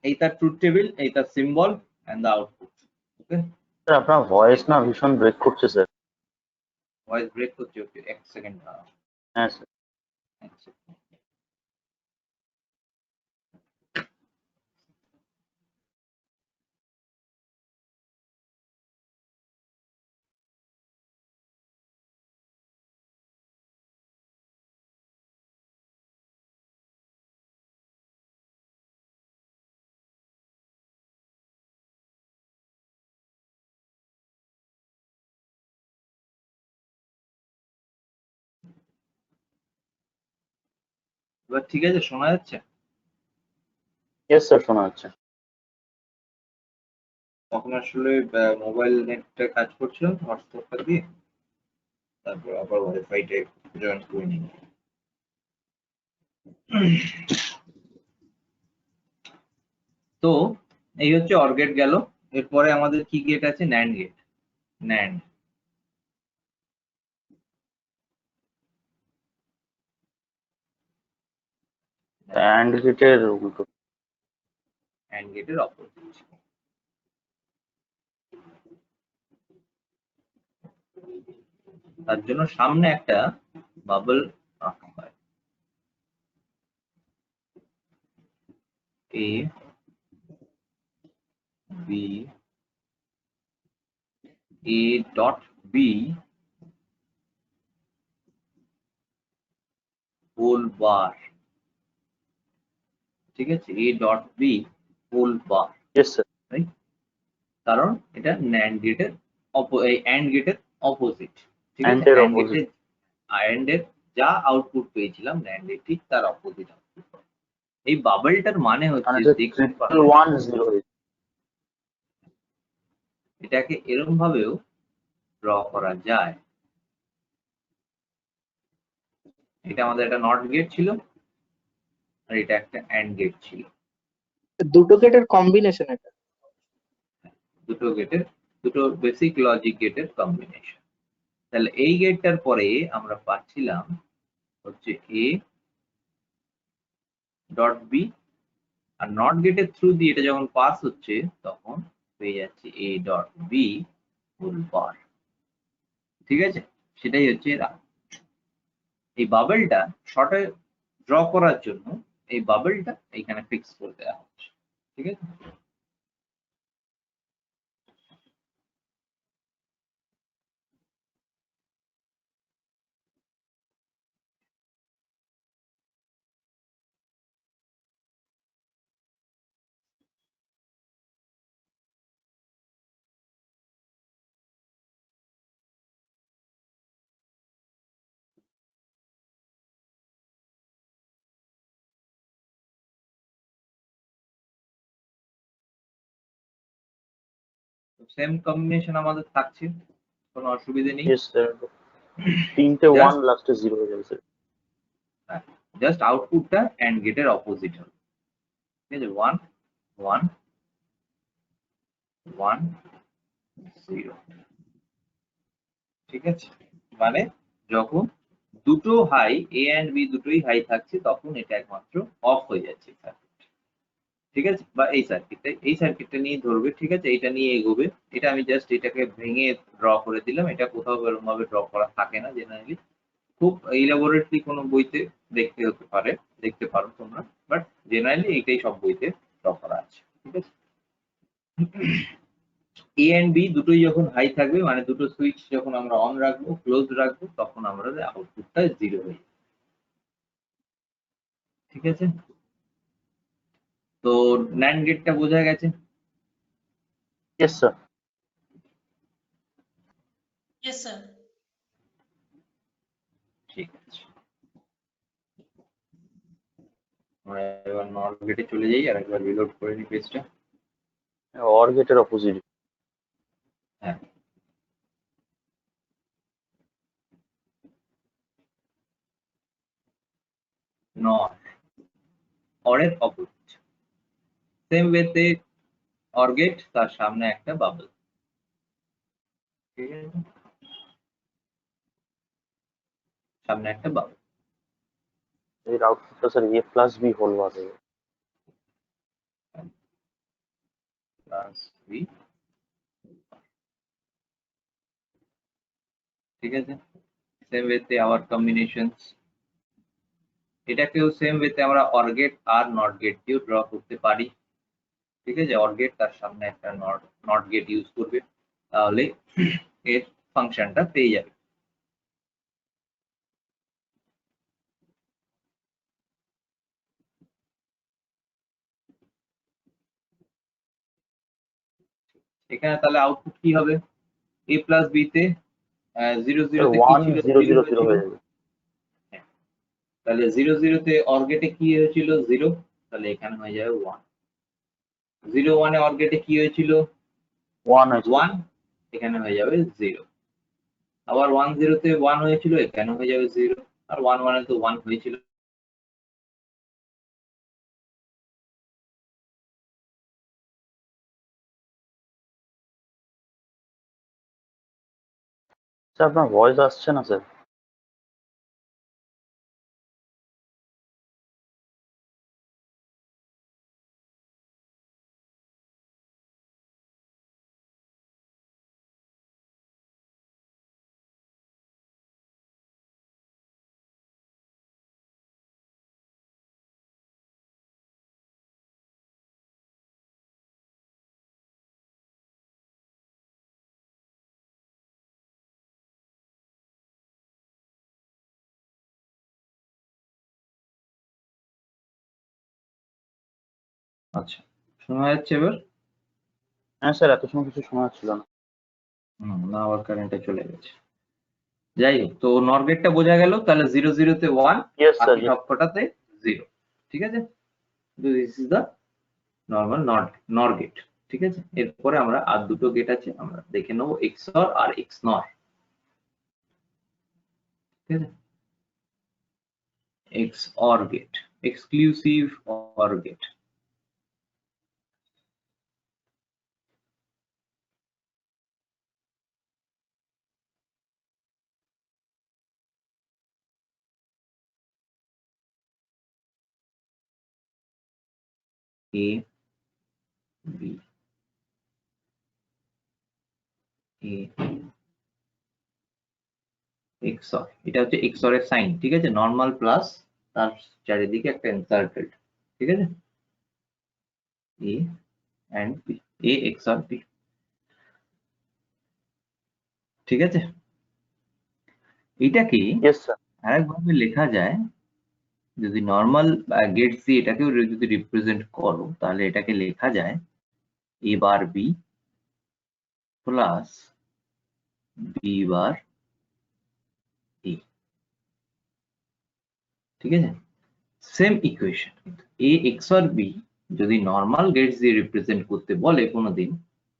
এই তার ট্রুথ টেবিল, এই তার symbol and the output. Okay, sir আপনার ভয়েস না ভীষণ ব্রেক করছে স্যার। ভয়েস ব্রেক করছে, ওকে এক সেকেন্ড। হ্যাঁ স্যার। এবার ঠিক আছে, শোনা যাচ্ছে? ইয়েস স্যার, শোনা যাচ্ছে। তখন আসলে মোবাইল নেটটা কাজ করছিল হটস্পটটা দিয়ে, তারপর আবার ওয়াইফাইটা জয়েন করে নিই। তো এই হচ্ছে অর গেট গেল। এরপরে আমাদের কি গেট আছে? NAND gate. ন্যান্ড অ্যান্ড গেটের উল্টো। অ্যান্ড গেটের অপোজিট। তার জন্য সামনে একটা বাবল রাখা হয়, A B, A dot B whole bar. ঠিক আছে, A dot B whole bar, yes sir. Right? কারণ এটা ন্যান্ড গেটের এই অ্যান্ড গেটের অপোজিট। ঠিক আছে, অ্যান্ড এর অ্যান্ড অপোজিট। গেটের অ্যান্ড এর যা আউটপুট পেয়েছিলাম ন্যান্ড এর ঠিক তার অপোজিট আউটপুট। এই বাবলটার মানে হচ্ছে, মানে দেখতে ট্রিপল পাবেন ওয়ান জিরো। এটাকে এরকম ভাবেও ড্র করা যায়। এটা আমাদের একটা নট গেট ছিল, আর এটা একটা অ্যান্ড গেট ছিল। দুটো গেটের কম্বিনেশন এটা। দুটো গেটের, দুটো বেসিক লজিক গেটের কম্বিনেশন। তাহলে এই গেটটার পরে আমরা পাচ্ছিলাম হচ্ছে এ ডট বি, আর নট গেটের থ্রু দিয়ে এটা যখন পাস হচ্ছে তখন পেয়ে যাচ্ছে A dot B whole bar. ঠিক আছে, সেটাই হচ্ছে এরা। এই বাবলটা শর্টে ড্র করার জন্য এই বাবলটা এখানে ফিক্স করে দেওয়া হচ্ছে। ঠিক আছে, সেম কম্বিনেশন আমাদের থাকছে, কোনো অসুবিধে নেই। Yes sir. তিনটে Just- 1 লাস্টে 0 হয়ে যাবে স্যার। জাস্ট আউটপুটটা অ্যান্ড গেটের অপোজিট হবে, ঠিক আছে? 1 1 1 0, ঠিক আছে? মানে যখন দুটো হাই এ অ্যান্ড বি দুটোই হাই থাকছে তখন এটা একমাত্র অফ হয়ে যাচ্ছে সার্কিট, ঠিক আছে? বা এই সার্কিটটা নিয়ে ধরবে, ঠিক আছে? এটা নিয়ে এগোবে। এটা আমি জাস্ট এটাকে ভেঙে ড্র করে দিলাম, এটা কোথাও এরকম ভাবে ড্র করা থাকে না জেনারেলি, খুব ইলাবোরেটলি কোনো বইতে দেখতে পারো তোমরা, বাট জেনারেলি এইটাই সব বইতে ড্র করা আছে, ঠিক আছে? এ এন্ড বি দুটোই যখন হাই থাকবে মানে দুটো সুইচ যখন আমরা অন রাখবো ক্লোজ রাখবো তখন আমাদের আউটপুটটা 0 হয়ে যাবে, ঠিক আছে? তো ন্যান্ড গেটটা বোঝা গেছে? Yes sir. Yes, sir. ঠিক আছে, আমরা এবার নট গেটে চলে যাই আর একবার রিলোড করে নিই পেজটা। অর গেটের অপোজিট। হ্যাঁ, নট অরের অপোজিট, সেম ওয়েতে অর গেট তার সামনে একটা বাবল, ঠিক আছে? সামনে একটা বাবল, এর আউটপুটটা sir A plus B whole bar হবে। প্লাস বি, ঠিক আছে? সেম ওয়েতে আওয়ার কম্বিনেশনস, এটাকেও সেম ওয়েতে আমরা অর গেট আর নট গেট দিয়েও ড্র করতে পারি, ঠিক আছে? অর গেট তার সামনে একটা নট গেট ইউজ করবে, তাহলে এর ফাংশনটা পেয়ে যাবে। এখানে তাহলে আউটপুট কি হবে? এ প্লাস বি তে 0 0 তে কি 1 ছিল? 0 0 0 0 হয়ে যাবে। তাহলে 0 0 তে অর গেটে কি হয়েছিল? 0, তাহলে এখানে হয়ে যাবে 1। 0 1 এ অর গেটে কি হয়েছিল? 1 হয়েছে। 1, এখানে হয়ে যাবে 0। আবার 1 0 তে 1 হয়েছিল, এখানে হয়ে যাবে 0, আর 1 1 এ তো 1 হয়েছিল। স্যার আপনার ভয়েস আসছে না স্যার। আচ্ছা, শোনা যাচ্ছে এবার? হ্যাঁ স্যার, এত সময় কিছু শোনা যাচ্ছিল না। না, আবার কারেন্টে চলে গেছে। যাই হোক, তো নর গেটটা বোঝা গেল, তাহলে 0 0 তে 1, ইয়েস স্যার। বাকি সব কটাতে 0, ঠিক আছে? দিস ইজ দা নর্মাল নর গেট, ঠিক আছে? এরপরে আমরা আর দুটো গেট আছে, আমরা দেখে নেবো XOR আর XNOR, ঠিক আছে? XOR গেট, এক্সক্লুসিভ OR গেট। A B A XOR, এটা হচ্ছে XOR এর সাইন, ঠিক আছে? নর্মাল প্লাস তার চারিদিকে একটা এনসার্কেলড, ঠিক আছে? A and B, A XOR B, ঠিক আছে? এটাকে ইয়েস স্যার। আরেকভাবে লেখা যায়, যদি নর্মাল গেটস দিয়ে এটাকেও যদি রিপ্রেজেন্ট করো তাহলে এটাকে লেখা যায় A bar B plus B bar A, ঠিক আছে? সেম ইকুয়েশন, কিন্তু A XOR B যদি নর্মাল গেটস দিয়ে রিপ্রেজেন্ট করতে বলে কোনোদিন,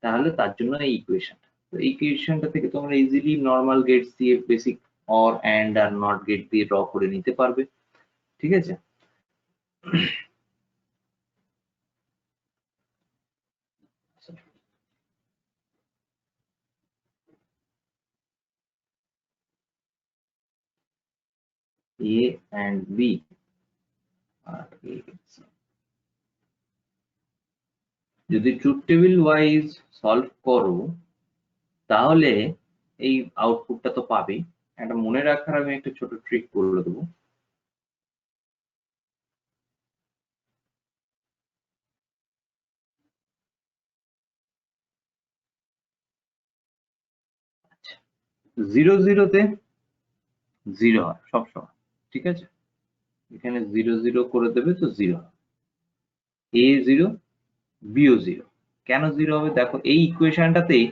তাহলে তার জন্য এই ইকুয়েশন, তো এই ইকুয়েশনটা থেকে তোমরা ইজিলি নর্মাল গেটস দিয়ে বেসিক অর অ্যান্ড আর নট গেট দিয়ে ড্র করে নিতে পারবে। ঠিক আছে, এ অ্যান্ড বি আর যদি ট্রুথ টেবিল ওয়াইজ সলভ করো তাহলে এই আউটপুটটা তো পাবেই। একটা মনে রাখার আমি একটা ছোট ট্রিক বলে দেবো। জিরো জিরোতে জিরো হয় সবসময়, ঠিক আছে, এখানে জিরো জিরো করে দেবে তো জিরো হবে, এ জিরো বিও জিরো। কেন জিরো হবে দেখো, এই ইকুয়েশনটাতেই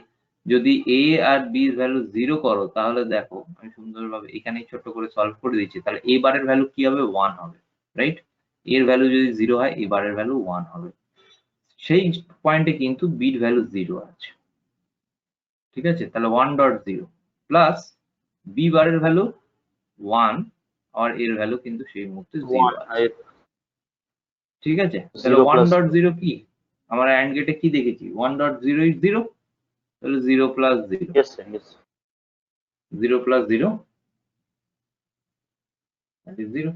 যদি এ আর বি ভ্যালু জিরো করো তাহলে দেখো আমি সুন্দরভাবে এখানেই ছোট করে সলভ করে দিচ্ছি, তাহলে এ বারের ভ্যালু কি হবে, ওয়ান হবে, রাইট। এর ভ্যালু যদি জিরো হয় এ বারের ভ্যালু ওয়ান হবে। সেই পয়েন্টে কিন্তু বির ভ্যালু জিরো আছে, ঠিক আছে, তাহলে one dot zero plus B বারের ভ্যালু ওয়ান আর এর ভ্যালু কিন্তু সেই মুহূর্তে জিরো আছে, ঠিক আছে। তাহলে zero one plus dot zero কি, আমরা অ্যান্ড গেটে কি দেখেছি, one dot zero is zero, তাহলে zero plus zero, yes sir yes zero plus zero zero,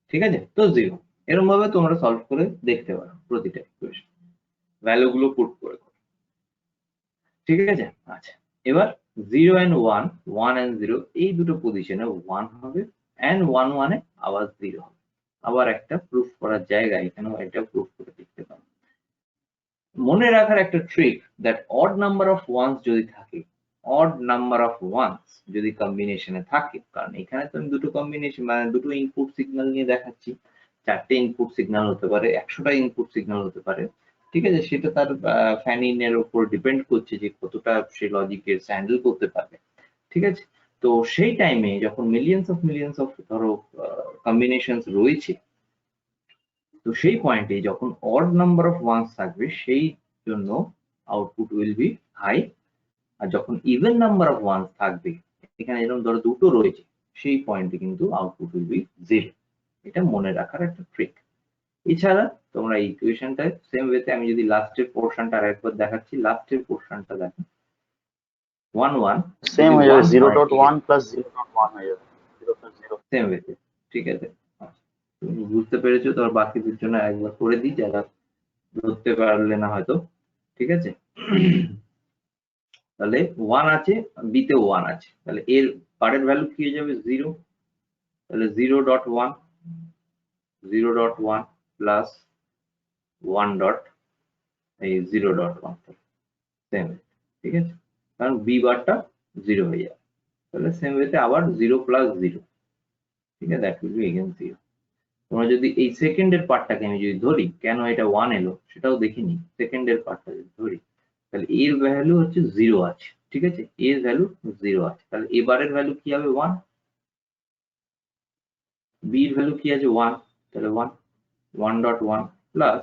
ঠিক আছে। তো জিরো এরকম ভাবে তোমরা সলভ করে দেখতে পারো প্রতিটা ইকুয়েশন ভ্যালু গুলো পুট করে, ঠিক আছে। আচ্ছা, এবার zero and one, one and zero এই দুটো পজিশনে ওয়ান হবে, অ্যান্ড ওয়ান ওয়ানে আবার জিরো হবে। আবার একটা প্রুফ করার জায়গা এখানেও এটা প্রুফ করে দেখতে পারো। মনে রাখার একটা trick, that odd number of wands যদি থাকে, অড নাম্বার অফ ওয়ান্স যদি কম্বিনেশনে থাকে, কারণ এখানে তো আমি দুটো কম্বিনেশন মানে দুটো ইনপুট সিগন্যাল নিয়ে দেখাচ্ছি, চারটে ইনপুট সিগন্যাল হতে পারে, 100টা ইনপুট সিগন্যাল হতে পারে, ঠিক আছে, সেটা তার ফ্যান ইন এর উপর ডিপেন্ড করছে যে কতটা সে লজিকের হ্যান্ডেল করতে পারবে, ঠিক আছে। তো সেই টাইমে যখন মিলিয়ন্স অফ ধরো কম্বিনেশনস রয়েছে, তো সেই পয়েন্টে যখন অড নাম্বার অফ ওয়ান্স থাকবে সেই জন্য আউটপুট উইল বি হাই, আর যখন ইভেন নাম্বার অফ ওয়ান্স থাকবে, এখানে যেরকম ধরো দুটো রয়েছে, সেই পয়েন্টে কিন্তু আউটপুট উইল বি জিরো। এটা মনে রাখার একটা ট্রিক। এছাড়া তোমরা এই ইকুয়েশনটা সেম ওয়েতে আমি যদি লাস্টের পোর্শনটা আরেকবার দেখাচ্ছি, লাস্টের পোর্শনটা দেখো, ওয়ান ওয়ান সেম হয়ে যাবে zero dot one plus zero dot one হয়ে যাবে জিরো প্লাস জিরো সেম ওয়েতে, ঠিক আছে। আচ্ছা, তুমি বুঝতে পেরেছো, তো বাকিদের জন্য একবার করে দিই যারা ধরতে পারলে না হয়তো, ঠিক আছে। তাহলে ওয়ান আছে, বিতে ওয়ান আছে, তাহলে এর পারের ভ্যালু কি হয়ে যাবে জিরো, তাহলে zero dot one plus one dot এই জিরো ডট ওয়ান, সেম, ঠিক আছে, কারণ বি বারটা জিরো হয়ে যাবে, তাহলে সেম ওয়েতে আবার জিরো প্লাস জিরো, ঠিক আছে, that will B again zero. তোমরা যদি এই সেকেন্ডের পার্টটাকে আমি যদি ধরি, কেন এটা ওয়ান এলো সেটাও দেখিনি, সেকেন্ডের পার্টটা যদি ধরি, তাহলে এর ভ্যালু হচ্ছে জিরো আছে, ঠিক আছে, এর ভ্যালু জিরো আছে, তাহলে এবারের ভ্যালু কি হবে ওয়ান, বি এর ভ্যালু কি আছে ওয়ান, তাহলে one, one dot one plus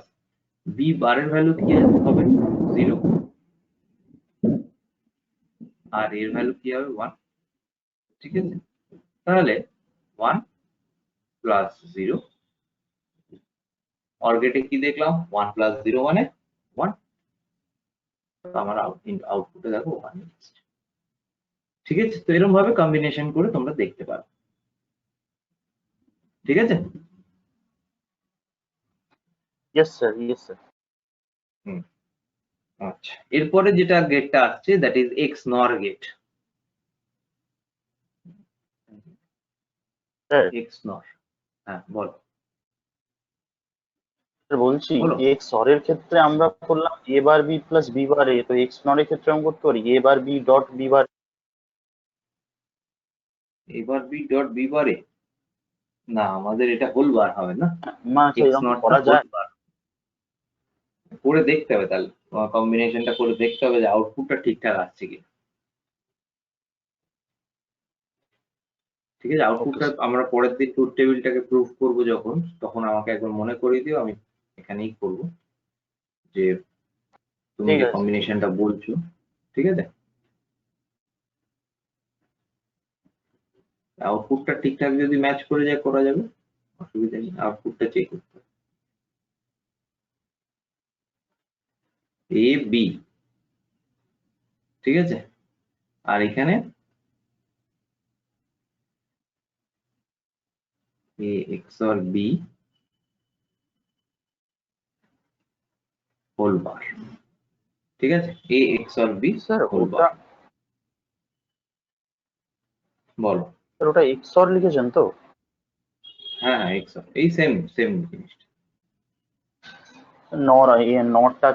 B বারের ভ্যালু কি হবে জিরো, আর এর ভ্যালু কি হবে ওয়ান, ঠিক আছে, তাহলে ওয়ান প্লাস জিরো, অর গেটে কি দেখলাম, ওয়ান প্লাস জিরো মানে ওয়ান, আমার আউটপুটে দেখো ওয়ান, ঠিক আছে। তো এরকম ভাবে কম্বিনেশন করে তোমরা দেখতে পারো, ঠিক আছে। ইয়েস স্যার ইয়েস স্যার হুম, আচ্ছা, এরপরে যেটা গেটটা আসছে দ্যাট ইজ এক্স নর গেট, স্যার এক্স নর, হ্যাঁ বলো বলছি বলো। এক্স অর এর ক্ষেত্রে আমরা করলাম A bar B plus B bar A, তো এক্স নর এর ক্ষেত্রে আমরা করতে পারি A bar B dot B bar, এবার বি ডট বি বারে, না আমাদের এটা হোল বার হবে না, মানে স্যার এক্স এরকম নটটা করা হোল যায়? বার করে দেখতে হবে, তাহলে কম্বিনেশনটা করে দেখতে হবে যে আউটপুটটা ঠিকঠাক আসছে কি, ঠিক আছে। আউটপুটটা আমরা পরের দিন ট্রুথ টেবিলটাকে প্রুফ করব যখন, তখন আমাকে একবার মনে করিয়ে দিও, আমি এখানেই করব যে তুমি ঠিক যে আছে কম্বিনেশনটা বলছো, ঠিক আছে। আউটপুটটা ঠিকঠাক যদি ম্যাচ করে যায় করা যাবে, অসুবিধা নেই। আউটপুটটা চেক করতে হবে। এ বি, ঠিক আছে, আর এখানে এ XOR বি হোল বার, ঠিক আছে, এ XOR বি স্যার হোল ওটা বার। বলো। স্যার ওটা XOR লিখেছেন তো? হ্যাঁ হ্যাঁ, XOR এই সেম সেম জিনিসটা। নটটা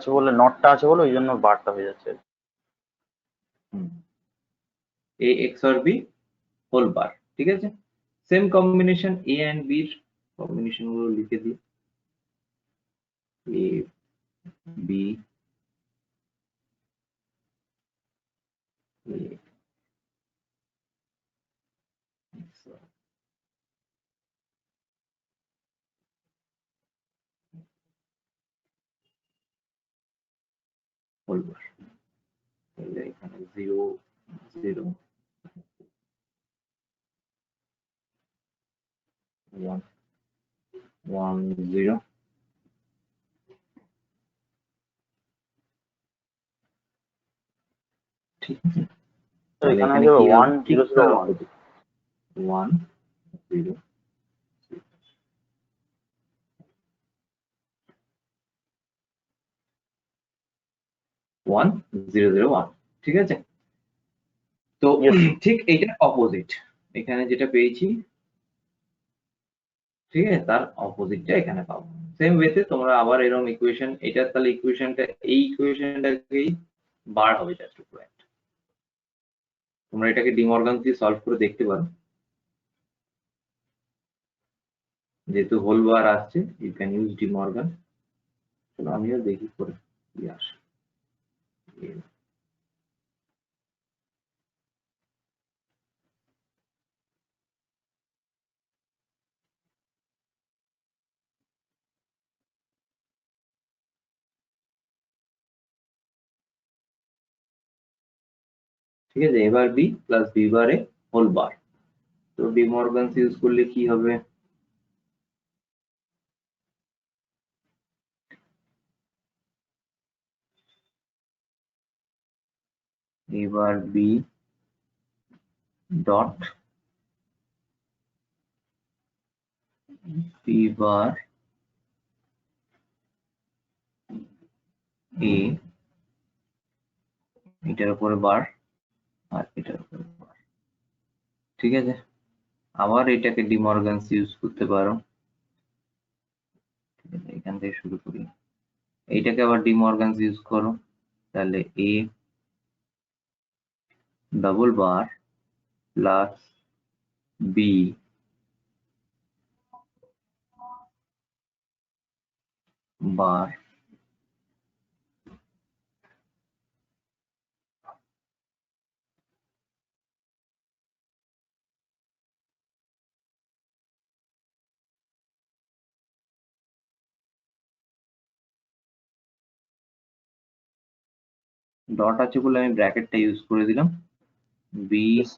আছে বলে ওই জন্য বারটা হয়ে যাচ্ছে। A XOR B whole bar, ঠিক আছে, same combination A and B এর কম্বিনেশন গুলো লিখে দিই। এ বি হোল বার, এখানে 0 0 1 1 0 ঠিক আছে। তাহলে এখানে এখানে হয়ে যাবে কি হবে? 1 0 0 1। 1 0 1 0 0 1, ঠিক আছে। তো Yes. ঠিক এইটার অপোজিট এখানে যেটা পেয়েছি, ঠিক আছে, তার অপোজিটটা এখানে পাবো। সেম ওয়েতে তোমরা আবার এরকম ইকুয়েশন, এটা তাহলে ইকুয়েশনটা, এই ইকুয়েশনটাকেই বার হবে জাস্ট পয়েন্ট। তোমরা এটাকে ডিমর্গান দিয়ে সলভ করে দেখতে পারো, যেহেতু হোল বার আসছে ইউ ক্যান ইউজ ডিমর্গান। চলো আমিও দেখি করে কি আসে। ঠিক আছে, এবার বি প্লাস বি বারে হোল বার। তো ডিমর্গান ইউজ করলে কি হবে? এবার বি ডট বি বার এ, এটার উপরে বার আর এটার উপরে বার, ঠিক আছে। আবার এটাকে ডিমর্গানস ইউজ করতে পারো, ঠিক আছে, এখান থেকে শুরু করি। এইটাকে আবার ডিমর্গানস ইউজ করো, তাহলে A double bar plus B bar dot আছে বলে আমি ব্র্যাকেটটা ইউজ করে দিলাম, B Yes.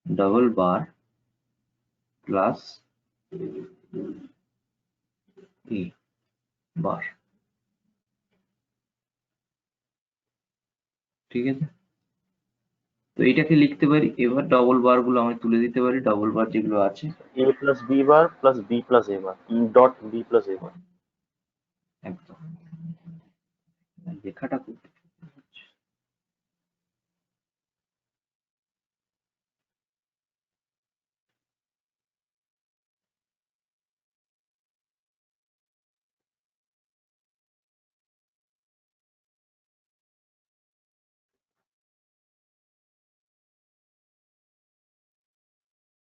Double bar plus E bar, ঠিক আছে। তো এইটাকে লিখতে পারি, এবার ডবল বার গুলো আমি তুলে দিতে পারি, ডবল বার যেগুলো আছে। A plus B bar plus B plus A bar. Dot B plus A bar. একদম লেখাটা খুব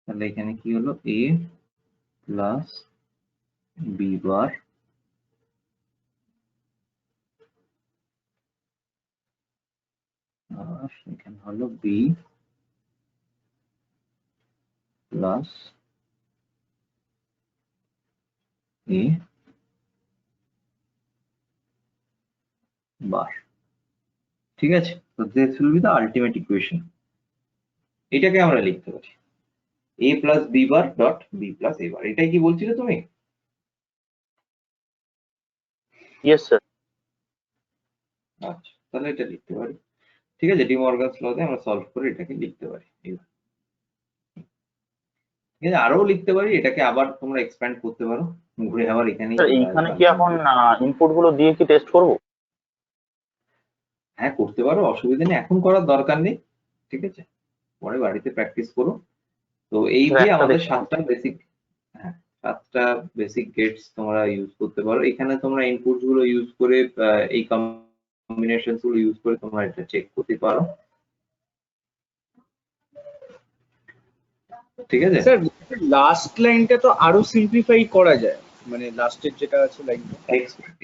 তাহলে এখানে কি হলো? এ প্লাস বি বার আর এখানে হলো বি প্লাস এ বার, ঠিক আছে। তো this will be the ultimate equation. এটাকে আমরা লিখতে পারি a plus B bar dot B plus A bar. এটাই কি বলছিলে তুমি? Yes sir. আচ্ছা, তাহলে এটা লিখতে পারি। ঠিক আছে, ডি মর্গানস লতে আমরা সলভ করে এটাকে লিখতে পারি। ঠিক আছে, আরো লিখতে পারি, এটাকে আবার তোমরা এক্সপ্যান্ড করতে পারো, ঘুরে আবার এখানেই স্যার চলে এইখানে আসবে কি এখন ইনপুট গুলো দিয়ে কি টেস্ট করবো? হ্যাঁ করতে পারো, অসুবিধা নেই, এখন করার দরকার নেই। ঠিক আছে, পরে বাড়িতে প্র্যাকটিস করো। তো এই স্যার দিয়ে একটা আমাদের দেখুন। 7টা বেসিক, হ্যাঁ 7টা বেসিক গেটস তোমরা ইউজ করতে পারো। এখানে তোমরা ইনপুটস গুলো ইউজ করে এই কম্বিনেশন গুলো ইউজ করে তোমরা এটা চেক করতে পারো। ঠিক আছে স্যার লাস্ট লাইনটা তো আরো সিম্পলিফাই করা যায়, মানে লাস্টের যেটা আছে লাইনটা।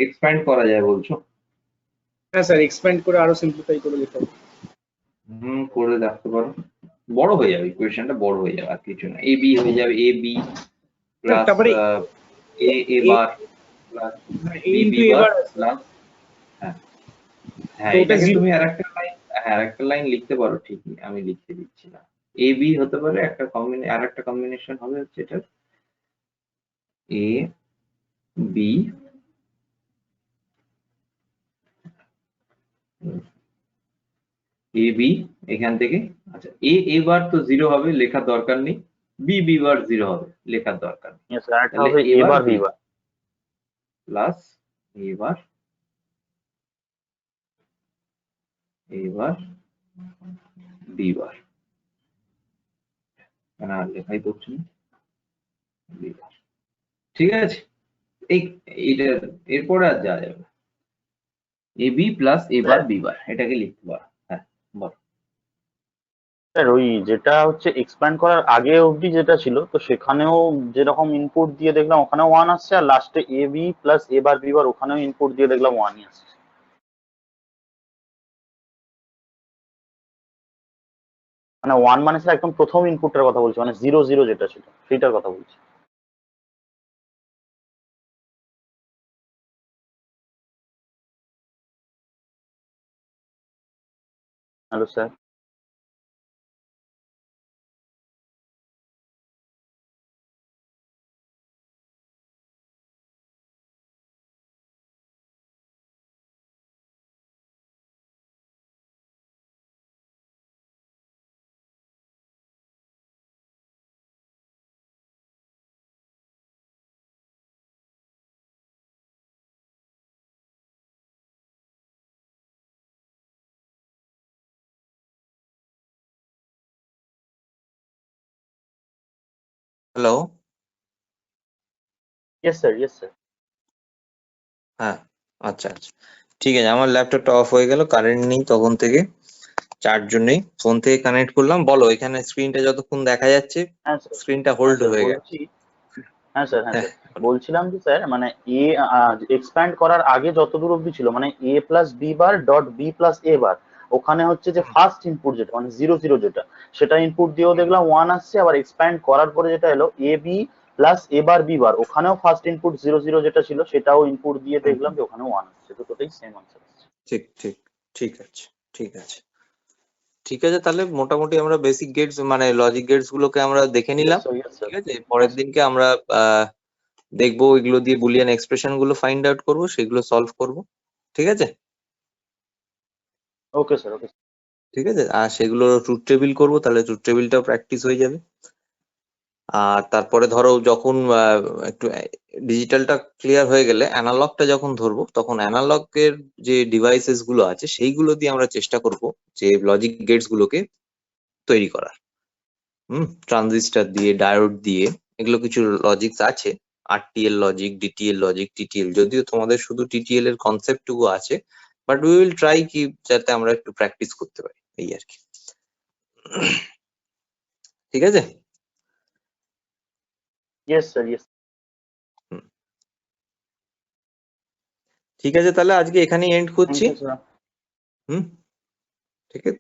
এক্সপ্যান্ড করা যায় বলছো? হ্যাঁ স্যার, এক্সপ্যান্ড করে আরো সিম্পলিফাই করে লেখা যায়। করে দেখতে পারো, বড় হয়ে যাবে, ইকুয়েশনটা বড় হয়ে যাবে, আর কিছু না। এ বি হয়ে যাবে এ বি প্লাস তারপরে A bar plus B B bar plus, হ্যাঁ হ্যাঁ তো ওটা এটাকে zero- তুমি আরেকটা লাইন লিখতে পারো, ঠিকই, আমি লিখে দিচ্ছি না। এ বি হতে পারে একটা আরেকটা কম্বিনেশন হবে হচ্ছে এটা এ বি এ বি এখান থেকে। আচ্ছা, এ বার তো 0 হবে, লেখার দরকার নেই। বি বি বার 0 হবে, লেখার দরকার নেই। ইয়েস স্যার, একটা তাহলে হবে A A bar bar B B bar. Plus এবার বি বার, মানে আর লেখাই করছি না, বি বার। ঠিক আছে, এইটা এরপরে আর যাওয়া যাবে না। এ বি প্লাস এবার বি বার, এটাকে লিখতে পারো। হ্যাঁ বল। স্যার ওই যেটা হচ্ছে এক্সপ্যান্ড করার আগে অবধি যেটা ছিল, তো সেখানেও যেরকম ইনপুট দিয়ে দেখলাম ওখানেও 1 আসছে, আর লাস্টে এ B plus A bar B বার ওখানেও ইনপুট দিয়ে দেখলাম 1ই আসছে। মানে 1 মানে স্যার একদম প্রথম ইনপুটটার কথা বলছি, মানে 0 0 যেটা ছিল সেইটার কথা বলছি। Hello sir. Hello. Yes sir, yes sir. হ্যাঁ আচ্ছা আচ্ছা, ঠিক আছে, আমার ল্যাপটপটা অফ হয়ে গেল, কারেন্ট নেই তখন থেকে, চার জন্যই ফোন থেকে কানেক্ট করলাম। বলো, এখানে স্ক্রিনটা যতক্ষণ দেখা যাচ্ছে হ্যাঁ স্যার, স্ক্রিনটা হ্যাঁ হোল্ড স্যার হয়ে গেছে। বলছি। হ্যাঁ স্যার, হ্যাঁ স্যার বলছিলাম যে স্যার মানে এ এক্সপ্যান্ড করার আগে যতদূর অবধি ছিল, মানে A plus B bar dot B plus A bar, ওখানে হচ্ছে যে ফার্স্ট ইনপুট যেটা মানে 0 0 যেটা, সেটা ইনপুট দিয়েও দেখলাম 1 আসছে। আবার এক্সপ্যান্ড করার পরে যেটা এলো এ B plus A bar B বার, ওখানেও ফার্স্ট ইনপুট 0 0 যেটা ছিল সেটাও ইনপুট দিয়ে দেখলাম যে ওখানেও 1 আসছে। তো দুটোই সেম আনসার আসছে। ঠিক ঠিক, ঠিক আছে ঠিক আছে ঠিক আছে, তাহলে মোটামুটি আমরা বেসিক গেটস মানে লজিক গেটস গুলোকে আমরা দেখে নিলাম। Yes sir. ঠিক আছে, পরের দিনকে আমরা দেখবো এগুলো দিয়ে বুলিয়ান এক্সপ্রেশন গুলো ফাইন্ড আউট করবো, সেগুলো সলভ করব। ঠিক আছে ওকে স্যার, ওকে। ঠিক আছে, আর সেগুলো ট্রুথ টেবিল করবো, তাহলে ট্রুথ টেবিলটাও প্র্যাকটিস হয়ে যাবে। আর তারপরে ধরো যখন একটু ডিজিটালটা ক্লিয়ার হয়ে গেলে অ্যানালগটা যখন ধরবো, তখন অ্যানালগের যে ডিভাইসেস গুলো আছে সেইগুলো দিয়ে আমরা চেষ্টা করব যে লজিক গেটস গুলোকে তৈরি করার। ট্রানজিস্টর দিয়ে, ডায়োড দিয়ে, এগুলো কিছু লজিকস আছে, আরটিএল লজিক, ডিটিএল লজিক, টিটিএল, যদিও তোমাদের শুধু টিটিএল এর কনসেপ্ট টুকু আছে, বাট উই উইল ট্রাই কি যাতে আমরা একটু প্র্যাকটিস করতে পারি, এই আর কি। ঠিক আছে, ইয়েস স্যার, ইয়েস। ঠিক আছে, তাহলে আজকে এখানেই এন্ড থ্যাংক করছি। You sir. হুম, ঠিক আছে।